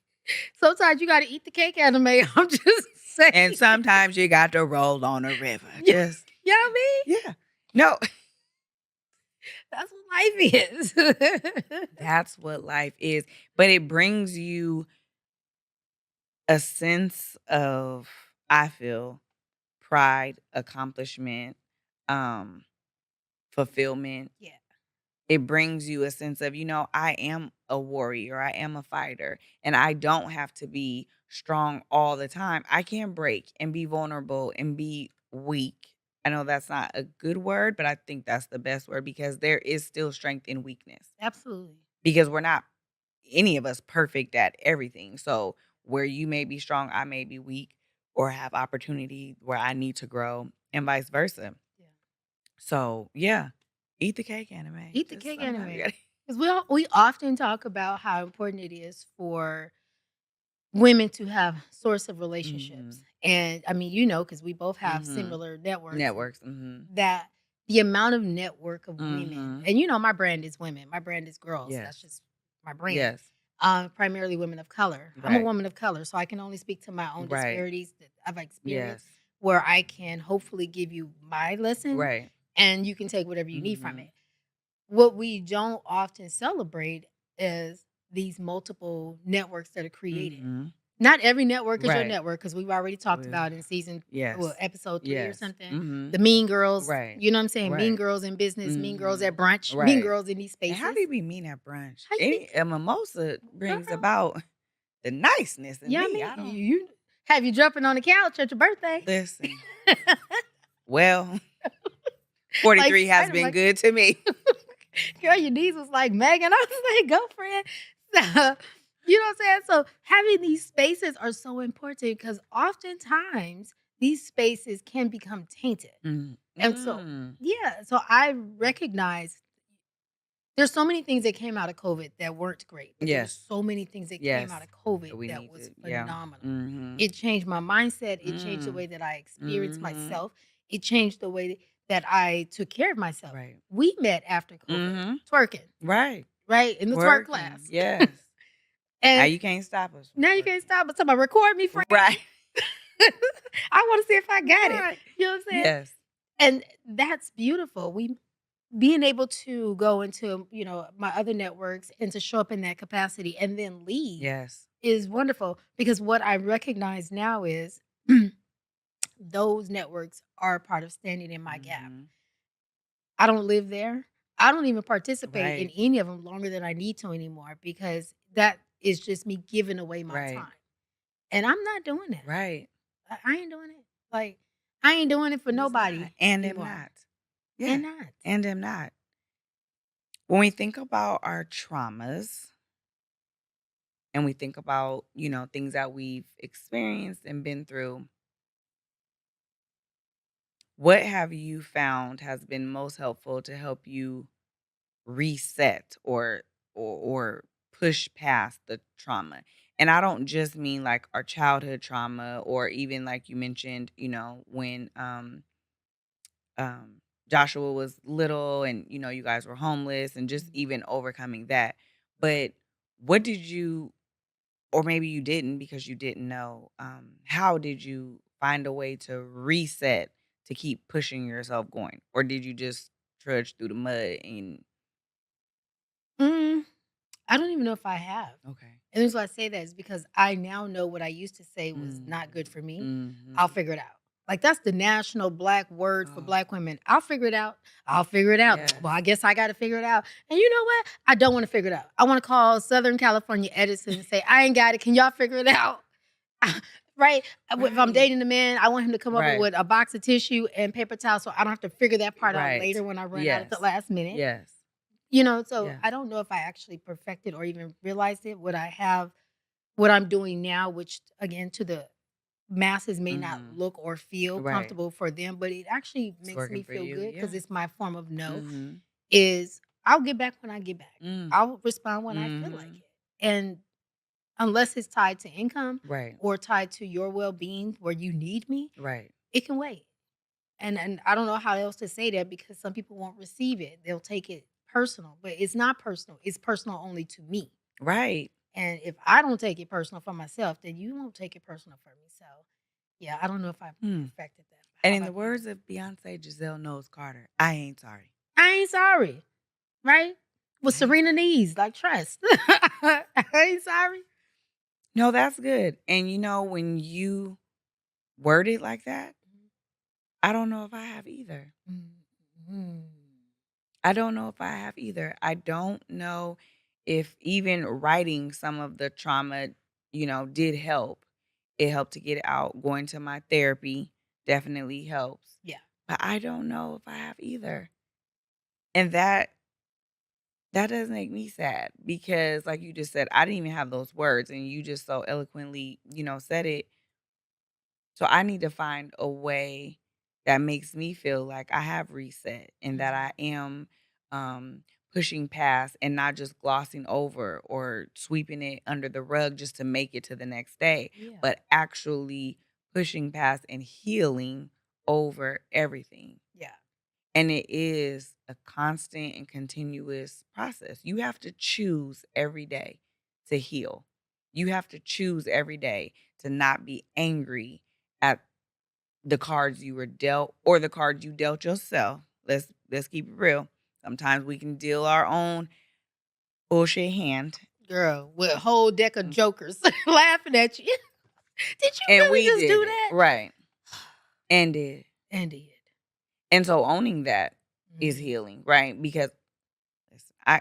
sometimes you gotta eat the cake anime. I'm just And saying. sometimes you got to roll on a river. Yeah, Just you know what I mean? yeah. No, That's what life is. that's what life is. But it brings you a sense of, I feel, pride, accomplishment, um, fulfillment. Yeah, It brings you a sense of, I am a warrior, I am a fighter, and I don't have to be strong all the time. I can break and be vulnerable and be weak. I know that's not a good word, but I think that's the best word because there is still strength in weakness absolutely. because we're not any of us perfect at everything. So where you may be strong, I may be weak or have opportunity where I need to grow and vice versa. Yeah. So yeah, eat the cake anime. Eat the Just cake sometimes you anime. gotta 'Cause we often talk about how important it is for women to have source of relationships. Mhm. And I mean, because we both have Mhm. similar networks and Networks. Mhm. that the amount of network of women, Mhm. and my brand is women, my brand is girls. Yes. That's just my brand. Yes. Primarily women of color. I'm a Right. woman of color, so I can only speak to my own Right. disparities that I've experienced Yes. where I can hopefully give you my lesson Right. and you can take whatever you need from it. Mhm. What we don't often celebrate is these multiple networks that are created. Mhm. Not every network is your Right. network because we've already talked Well, about in yes. episode 3 or Yes. something. Mhm. The mean girls, Right. you know what I'm saying? Mean Right. girls in business, mean girls Mhm. at brunch, mean Right. girls in these And how do spaces. you be mean at brunch? How you be Any a mimosa brings girl? about the niceness in Yeah, I me. mean, I don't you have you jumping on the couch at your birthday. listen. Well, Like 43 has Spider, been like, good to me. girl, your knees was like Megan. I was like, go, friend. So, you know what I'm saying? So having these spaces are so important because oftentimes these spaces can become tainted. Mm. And so, Mm. yeah, so I recognize there's so many things that came out of COVID that weren't great, but there was Yes. so many things that came Yes. out of COVID We that need was to, yeah. phenomenal. Mhm. It changed my mindset. It changed the Mm. way that I experienced Mhm. myself. It changed the way that I took care of myself. Right. We met after COVID, Mhm. twerking, Right. right? In the twerk Working. class. Yes. Now And you can't stop us from now you can't twerking. stop but somebody record me, friend. Right. I want to see if I got it. Right. You know what I'm saying? Yes. And that's beautiful. We being able to go into, my other networks and to show up in that capacity and then leave Yes. is wonderful because what I recognize now is those networks are part of standing in my gap. Mhm. I don't live there. I don't even participate in Right. any of them longer than I need to anymore because that is just me giving away my Right. time. And I'm not doing that. Right. I ain't doing it. Like, I ain't doing it for Who's not? nobody And am anymore. not. Yeah. And not. And am not. When we think about our traumas, and we think about, things that we've experienced and been through, what have you found has been most helpful to help you reset or push past the trauma? And I don't just mean like our childhood trauma or even like you mentioned, when um Joshua was little and you guys were homeless and just Mhm. even overcoming that. But what did you, or maybe you didn't because you didn't know, how did you find a way to reset to keep pushing yourself going? Or did you just trudge through the mud and Mm, I don't even know if I have. okay. And the reason why I say that is because I now know what I used to say was not good Mhm. for me. I'll Mhm. figure it out. Like that's the national black word for Oh, black women. I'll figure it out. I'll figure it out. yes. Well, I guess I got to figure it out. And you know what? I don't want to figure it out. I want to call Southern California Edison and say, I ain't got it. Can y'all figure it out? Right? If I'm Right. dating a man, I want him to come over Right. with a box of tissue and paper towel so I don't have to figure that part out Right. later when I run out at the Yes. last minute. Yes. So Yes. I don't know if I actually perfected or even realized it. What I'm doing now, which again to the masses may not Mhm. look or feel Right. comfortable for them, but it actually It's makes me working for feel you. good because Yeah. it's my form of no. Mhm. Is I'll get back when I get back. Mm. I'll respond when I feel like Mhm. it. And unless it's tied to income Right. or tied to your well-being where you need me, Right. it can wait. And I don't know how else to say that because some people won't receive it. They'll take it personal, but it's not personal. It's personal only to me. Right. And if I don't take it personal for myself, then you won't take it personal for me. So, yeah, I don't know if I Hmm. perfected that. And How in the about you? words of Beyonce, Giselle Knowles Carter, I ain't sorry. I ain't sorry, right? With I ain't Serena sorry. knees, like trust. I ain't sorry. No, that's good. And when you word it like that, I don't know if I have either. Mhm. I don't know if I have either. I don't know if even writing some of the trauma, did help. It helped to get it out. Going to my therapy definitely helps. Yeah. But I don't know if I have either. And that does make me sad because like you just said, I didn't even have those words and you just so eloquently, said it. So I need to find a way that makes me feel like I have reset and that I Mhm. am um, pushing past and not just glossing over or sweeping it under the rug just to make it to the next day, Yeah. but actually pushing past and healing over everything. Yeah. And it is a constant and continuous process. You have to choose every day to heal. You have to choose every day to not be angry at the cards you were dealt or the cards you dealt yourself. Let's keep it real. Sometimes we can deal our own bullshit hand. Girl, with a whole deck of Mm, jokers laughing at you. Did you and really we just did do it. that? Right. And did. And did. And so owning that is Mhm. healing, right? Because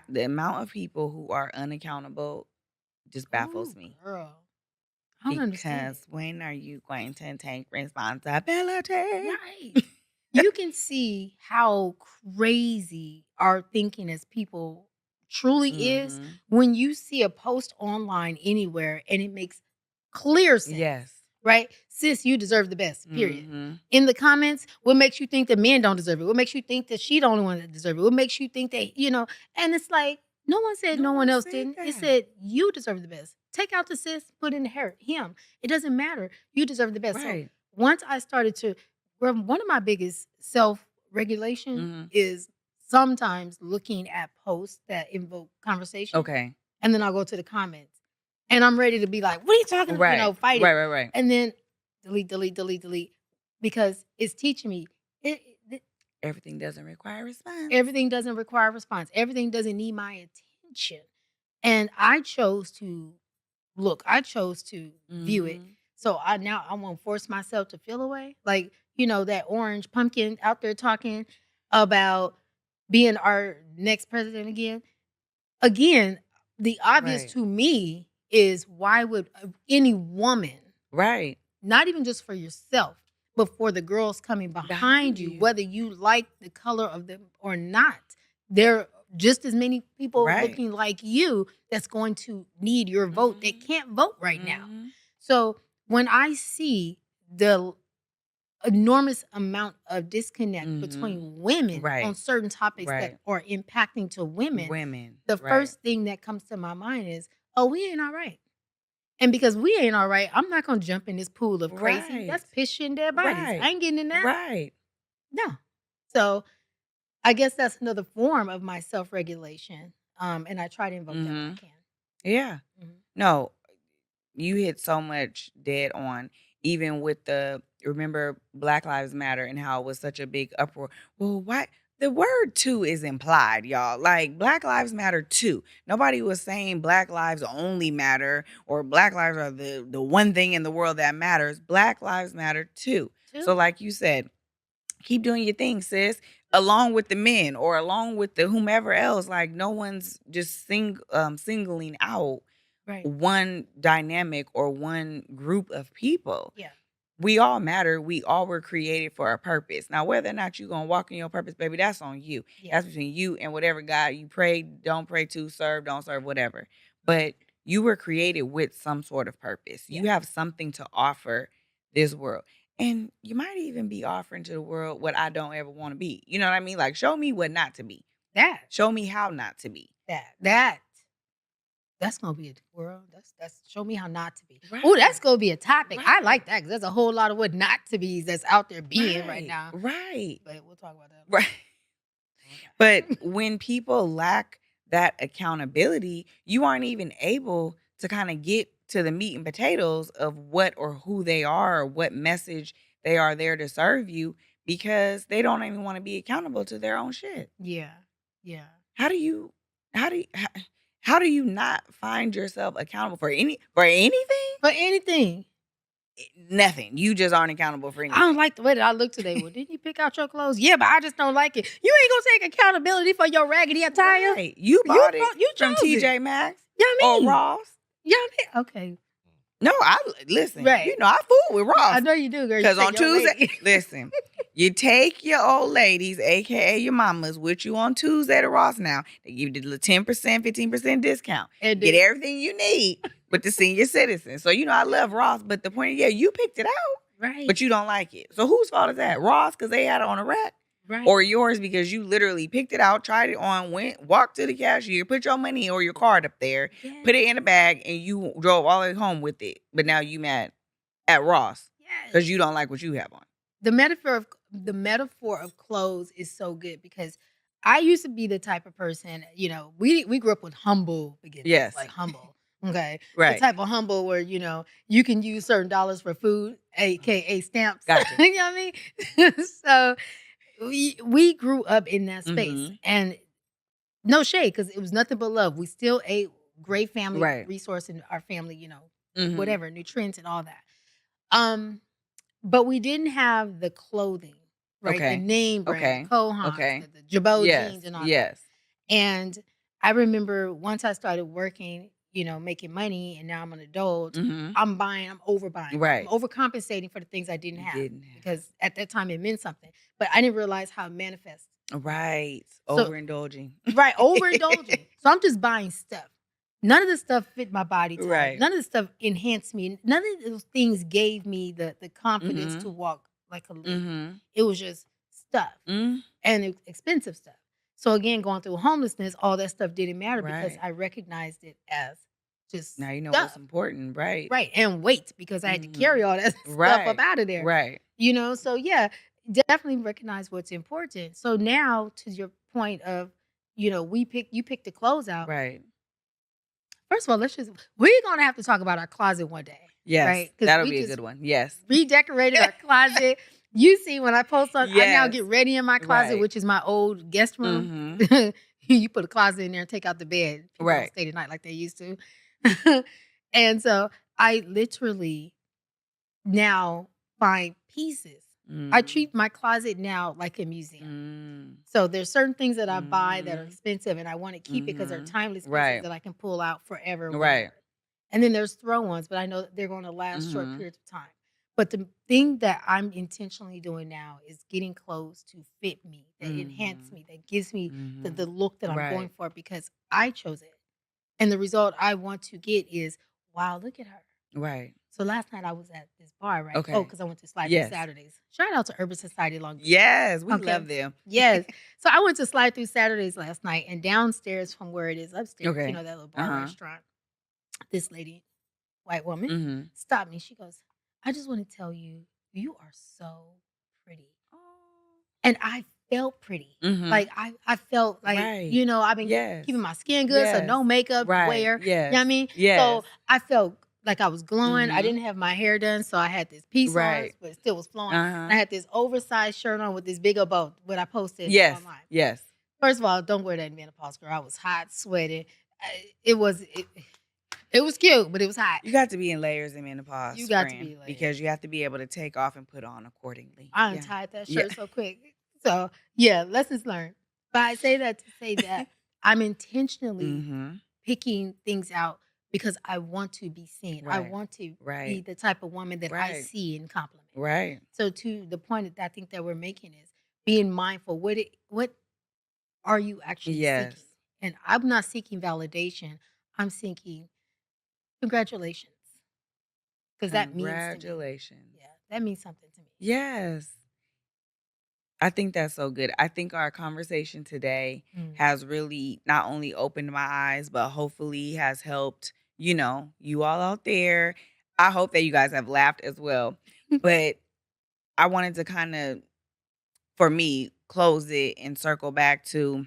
the amount of people who are unaccountable just baffles Ooh, me. girl. I don't understand Because it. when are you going to take responsibility? Right. You can see how crazy our thinking as people truly is Mhm. when you see a post online anywhere and it makes clear sense, Yes. right? Sis, you deserve the best, period. Mhm. In the comments, what makes you think that men don't deserve it? What makes you think that she the only one that deserve it? What makes you think that? And it's like, no one said No no one one else said didn't. It that. said you deserve the best. Take out the sis, put in her, him. It doesn't matter. You deserve the best. So Right. once I started to one of my biggest self-regulation Mhm. is sometimes looking at posts that invoke conversation, Okay. and then I'll go to the comments, and I'm ready to be like, "What are you talking?" Right. Fight Right, it, right, right. and then delete, delete, delete, delete, because it's teaching me it Everything doesn't require response. everything doesn't require a response. Everything doesn't need my attention, and I chose to view it. Mhm. So I won't force myself to feel away. Like, that orange pumpkin out there talking about being our next president again. Again, the obvious Right. to me is why would any woman, Right. not even just for yourself, but for the girls coming Behind behind you, you. whether you like the color of them or not, they're just as many people Right. looking like you that's going to need your vote that Mhm. can't vote right now. Mhm. So when I see the enormous amount of disconnect Mhm. between women on Right. certain topics that Right. are impacting to women, Women. the Right. first thing that comes to my mind is, "Oh, we ain't all right." And because we ain't all right, I'm not gonna jump in this pool of crazy. Right. That's piss, shit, and dead bodies. I Right. ain't getting in that. Right. No. So, I guess that's another form of my self-regulation, and I try to invoke that when I Mhm. can. Yeah. Mhm. No, you hit so much dead on, even with the remember Black Lives Matter and how it was such a big uproar. Well, why the word "too" is implied, y'all. Like Black Lives Matter too. Nobody was saying Black lives only matter or Black lives are the one thing in the world that matters. Black Lives Matter too. So, 2. like you said, keep doing your thing, sis. Along with the men or along with the whomever else. Like no one's just singling out Right. one dynamic or one group of people. Yeah. We all matter. We all were created for a purpose. Now, whether or not you're gonna walk in your purpose, baby, that's on you. Yeah. That's between you and whatever God you pray, don't pray to, serve, don't serve, whatever. But you were created with some sort of purpose. Yeah. You have something to offer this world. And you might even be offering to the world what I don't ever want to be. You know what I mean? Like, show me what not to be. That. Show me how not to be. That. That's gonna be a world. That's show me how not to be. Oh, that's Right. gonna be a topic. I Right. like that because there's a whole lot of what not to be's that's out there being right Right. now. Right. But we'll talk about that Right. But later. Okay. when people lack that accountability, you aren't even able to kind of get to the meat and potatoes of what or who they are or what message they are there to serve you because they don't even want to be accountable to their own shit. Yeah. Yeah. How do you how do you how do you not find yourself accountable for anything? But anything. Nothing. You just aren't accountable for I don't anything. like the way that I look today. Well, didn't you pick out your clothes? Yeah, but I just don't like it. You ain't gonna take accountability for your raggedy attire. Right. You bought it You from chose it. TJ Maxx Yeah, I or mean. Ross. Yeah, I mean. Okay. No, I listen, Right. I fool with I Ross. know you do, girl. You Cause take on your Tuesday, lady. listen, you take your old ladies, aka your mamas, with you on Tuesday to Ross now. They give you the little 10%, 15% discount. And You get then everything you need with the senior citizen. So I love Ross, but the point is, yeah, you picked it out, right, but you don't like it. So whose fault is that? Ross, because they had it on a rack? right. Or yours because you literally picked it out, tried it on, went, walked to the cashier, put your money or your card up there, Yes, put it in a bag, and you drove all the way home with it. But now you mad at Ross yes. because you don't like what you have on. The metaphor of clothes is so good because I used to be the type of person, we grew up with humble beginnings, Yes. like humble. Okay. The Right. type of humble where, you can use certain dollars for food, aka stamps. Gotcha. You know what I mean? So we grew up in that space. Mhm. And no shade, because it was nothing but love. We still ate great family Right. resource in our family, Mhm. whatever, nutrients and all that. Um, but we didn't have the clothing, right? The Okay. name brand, the Okay. Kohans, Okay. the Jabot Yes. jeans and all that. Yes. And I remember once I started working, making money and now I'm an adult, Mhm. I'm overbuying. I'm Right. overcompensating for the things I didn't You have didn't have. because at that time it meant something. But I didn't realize how it manifests. Right. So Overindulging. right, overindulging. So I'm just buying stuff. None of the stuff fit my body type. Right. None of the stuff enhanced me. None of those things gave me the confidence to Mhm. walk like a lady. Mhm. It was just stuff Mm. and expensive stuff. So again, going through homelessness, all that stuff didn't matter because Right. I recognized it as just Now you know what's stuff. important, right? Right. And weight because I had to carry Mhm. all that stuff up Right. out of there. Right. So yeah, definitely recognize what's important. So now to your point of, you pick the clothes out. Right. First of all, we're gonna have to talk about our closet one day, Yes. right? Because That'll we be a just good one. Yes. redecorated our closet. You see, when I post on, I now Yes. get ready in my closet, Right. which is my old guest room. Mhm. You put a closet in there and take out the bed. People don't Right. stay the night like they used to. And so I literally now find pieces. I Mm. treat my closet now like a museum. Mm. So there's certain things that I buy that are Mhm. expensive and I want to keep it because they're Mhm. timeless pieces Right. that I can pull out forever, Right. whenever. And then there's throw ones, but I know that they're going to last short Mhm. periods of time. But the thing that I'm intentionally doing now is getting clothes to fit me, that enhance Mhm. me, that gives me the Mhm. look that I'm going Right. for because I chose it. And the result I want to get is, wow, look at her. Right. So last night I was at this bar, right? Oh, Okay. because I went to Slide Through Yes. Saturdays. Shout out to Urban Society Long Beach. Yes, we Okay. love them. Yes. So I went to Slide Through Saturdays last night, and downstairs from where it is upstairs, Okay. that little bar Uh-huh. restaurant, this lady, white woman, Mhm. stopped me. She goes, I just want to tell you, you are so pretty. Oh. And I felt pretty. Mhm. I felt like, Right. I've been Yes. keeping my skin good, so Yes. no makeup Right. wear. You know what Yes. I mean? Yes. So I felt like I was glowing. I Mhm. didn't have my hair done, so I had this piece on, Right. but it still was flowing. Uh-huh. And I had this oversized shirt on with this big old bow, what I posted Yes. online. Yes. First of all, don't wear that in menopause, girl. I was hot, sweating. It was it was cute, but it was hot. You got to be in layers in You menopause, got to friend, be layered. because you have to be able to take off and put on accordingly. I Yeah. untied that Yeah. shirt so quick. So, yeah, lessons learned. But I say that to say that I'm intentionally Mhm. picking things out because I want to be seen. I Right. want to be Right. the type of woman that I Right. see and compliment. Right. So to the point that I think that we're making is being mindful. What are you actually seeking? Yes. And I'm not seeking validation. I'm seeking congratulations because that means to me. Congratulations. Yeah, that means something to me. Yes. I think that's so good. I think our conversation today Mm. has really not only opened my eyes, but hopefully has helped, you all out there. I hope that you guys have laughed as well. But I wanted to kind of, for me, close it and circle back to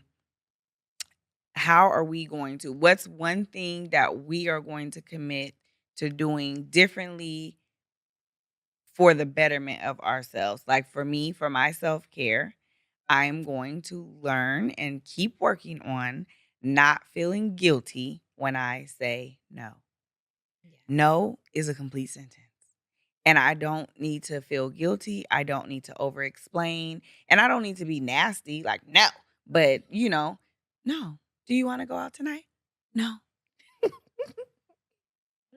how are we going to, what's one thing that we are going to commit to doing differently for the betterment of ourselves? Like for me, for my self care, I'm going to learn and keep working on not feeling guilty when I say no. Yeah. No is a complete sentence. And I don't need to feel guilty. I don't need to over explain. And I don't need to be nasty, like, no. But, no. Do you want to go out tonight? No. Put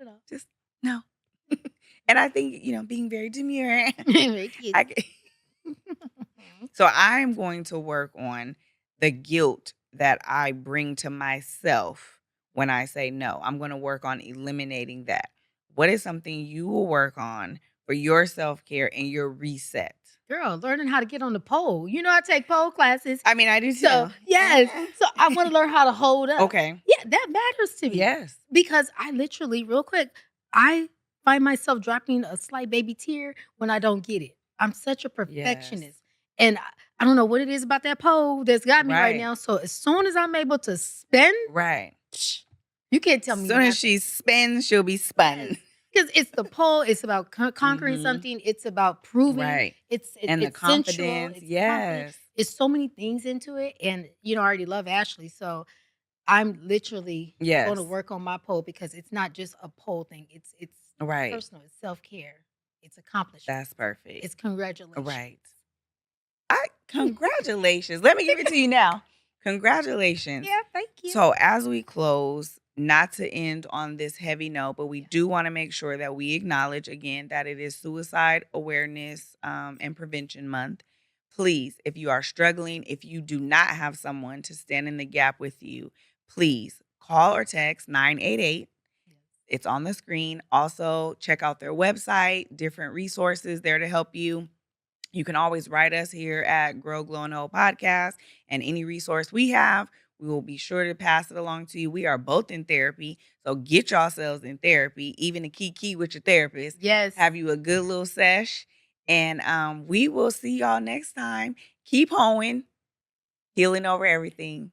it off. Just no. And I think, being very demure, Very cute. I, so I'm going to work on the guilt that I bring to myself when I say no. I'm going to work on eliminating that. What is something you will work on for your self care and your reset? Girl, learning how to get on the pole. I take pole classes. I mean, I do So, too. yes. So I wanna learn how to hold up. Okay. Yeah, that matters to me Yes. because I literally real quick, I find myself dropping a slight baby tear when I don't get it. I'm such a Yes. perfectionist, and I don't know what it is about that pole that's got me right Right. now, so as soon as I'm able to spin, Right. you can't tell me Soon as nothing. she spins, she'll be Yes, spun. because it's the pole, it's about conquering Mhm. something, it's about proving, Right. And the it's sensual, confidence. it's confident, Yes. it's so many things into it, and, I already love Ashley, so I'm literally gonna Yes. work on my pole because it's not just a pole thing, it's Right. personal, it's self-care, it's accomplishment, That's perfect. it's congratulations. Right. Congratulations. Let me give it to you now. Congratulations. Yeah, thank you. So, as we close, not to end on this heavy note, but we Yeah. do want to make sure that we acknowledge again that it is Suicide Awareness and Prevention Month. Please, if you are struggling, if you do not have someone to stand in the gap with you, please call or text 988. Yes. It's on the screen. Also, check out their website, different resources there to help you. You can always write us here at Grow, Glow, and Hold Podcast, and any resource we have, we will be sure to pass it along to you. We are both in therapy, so get yourselves in therapy, even a key with your therapist. Yes. Have you a good little sesh, and we will see y'all next time. Keep hoeing, healing over everything.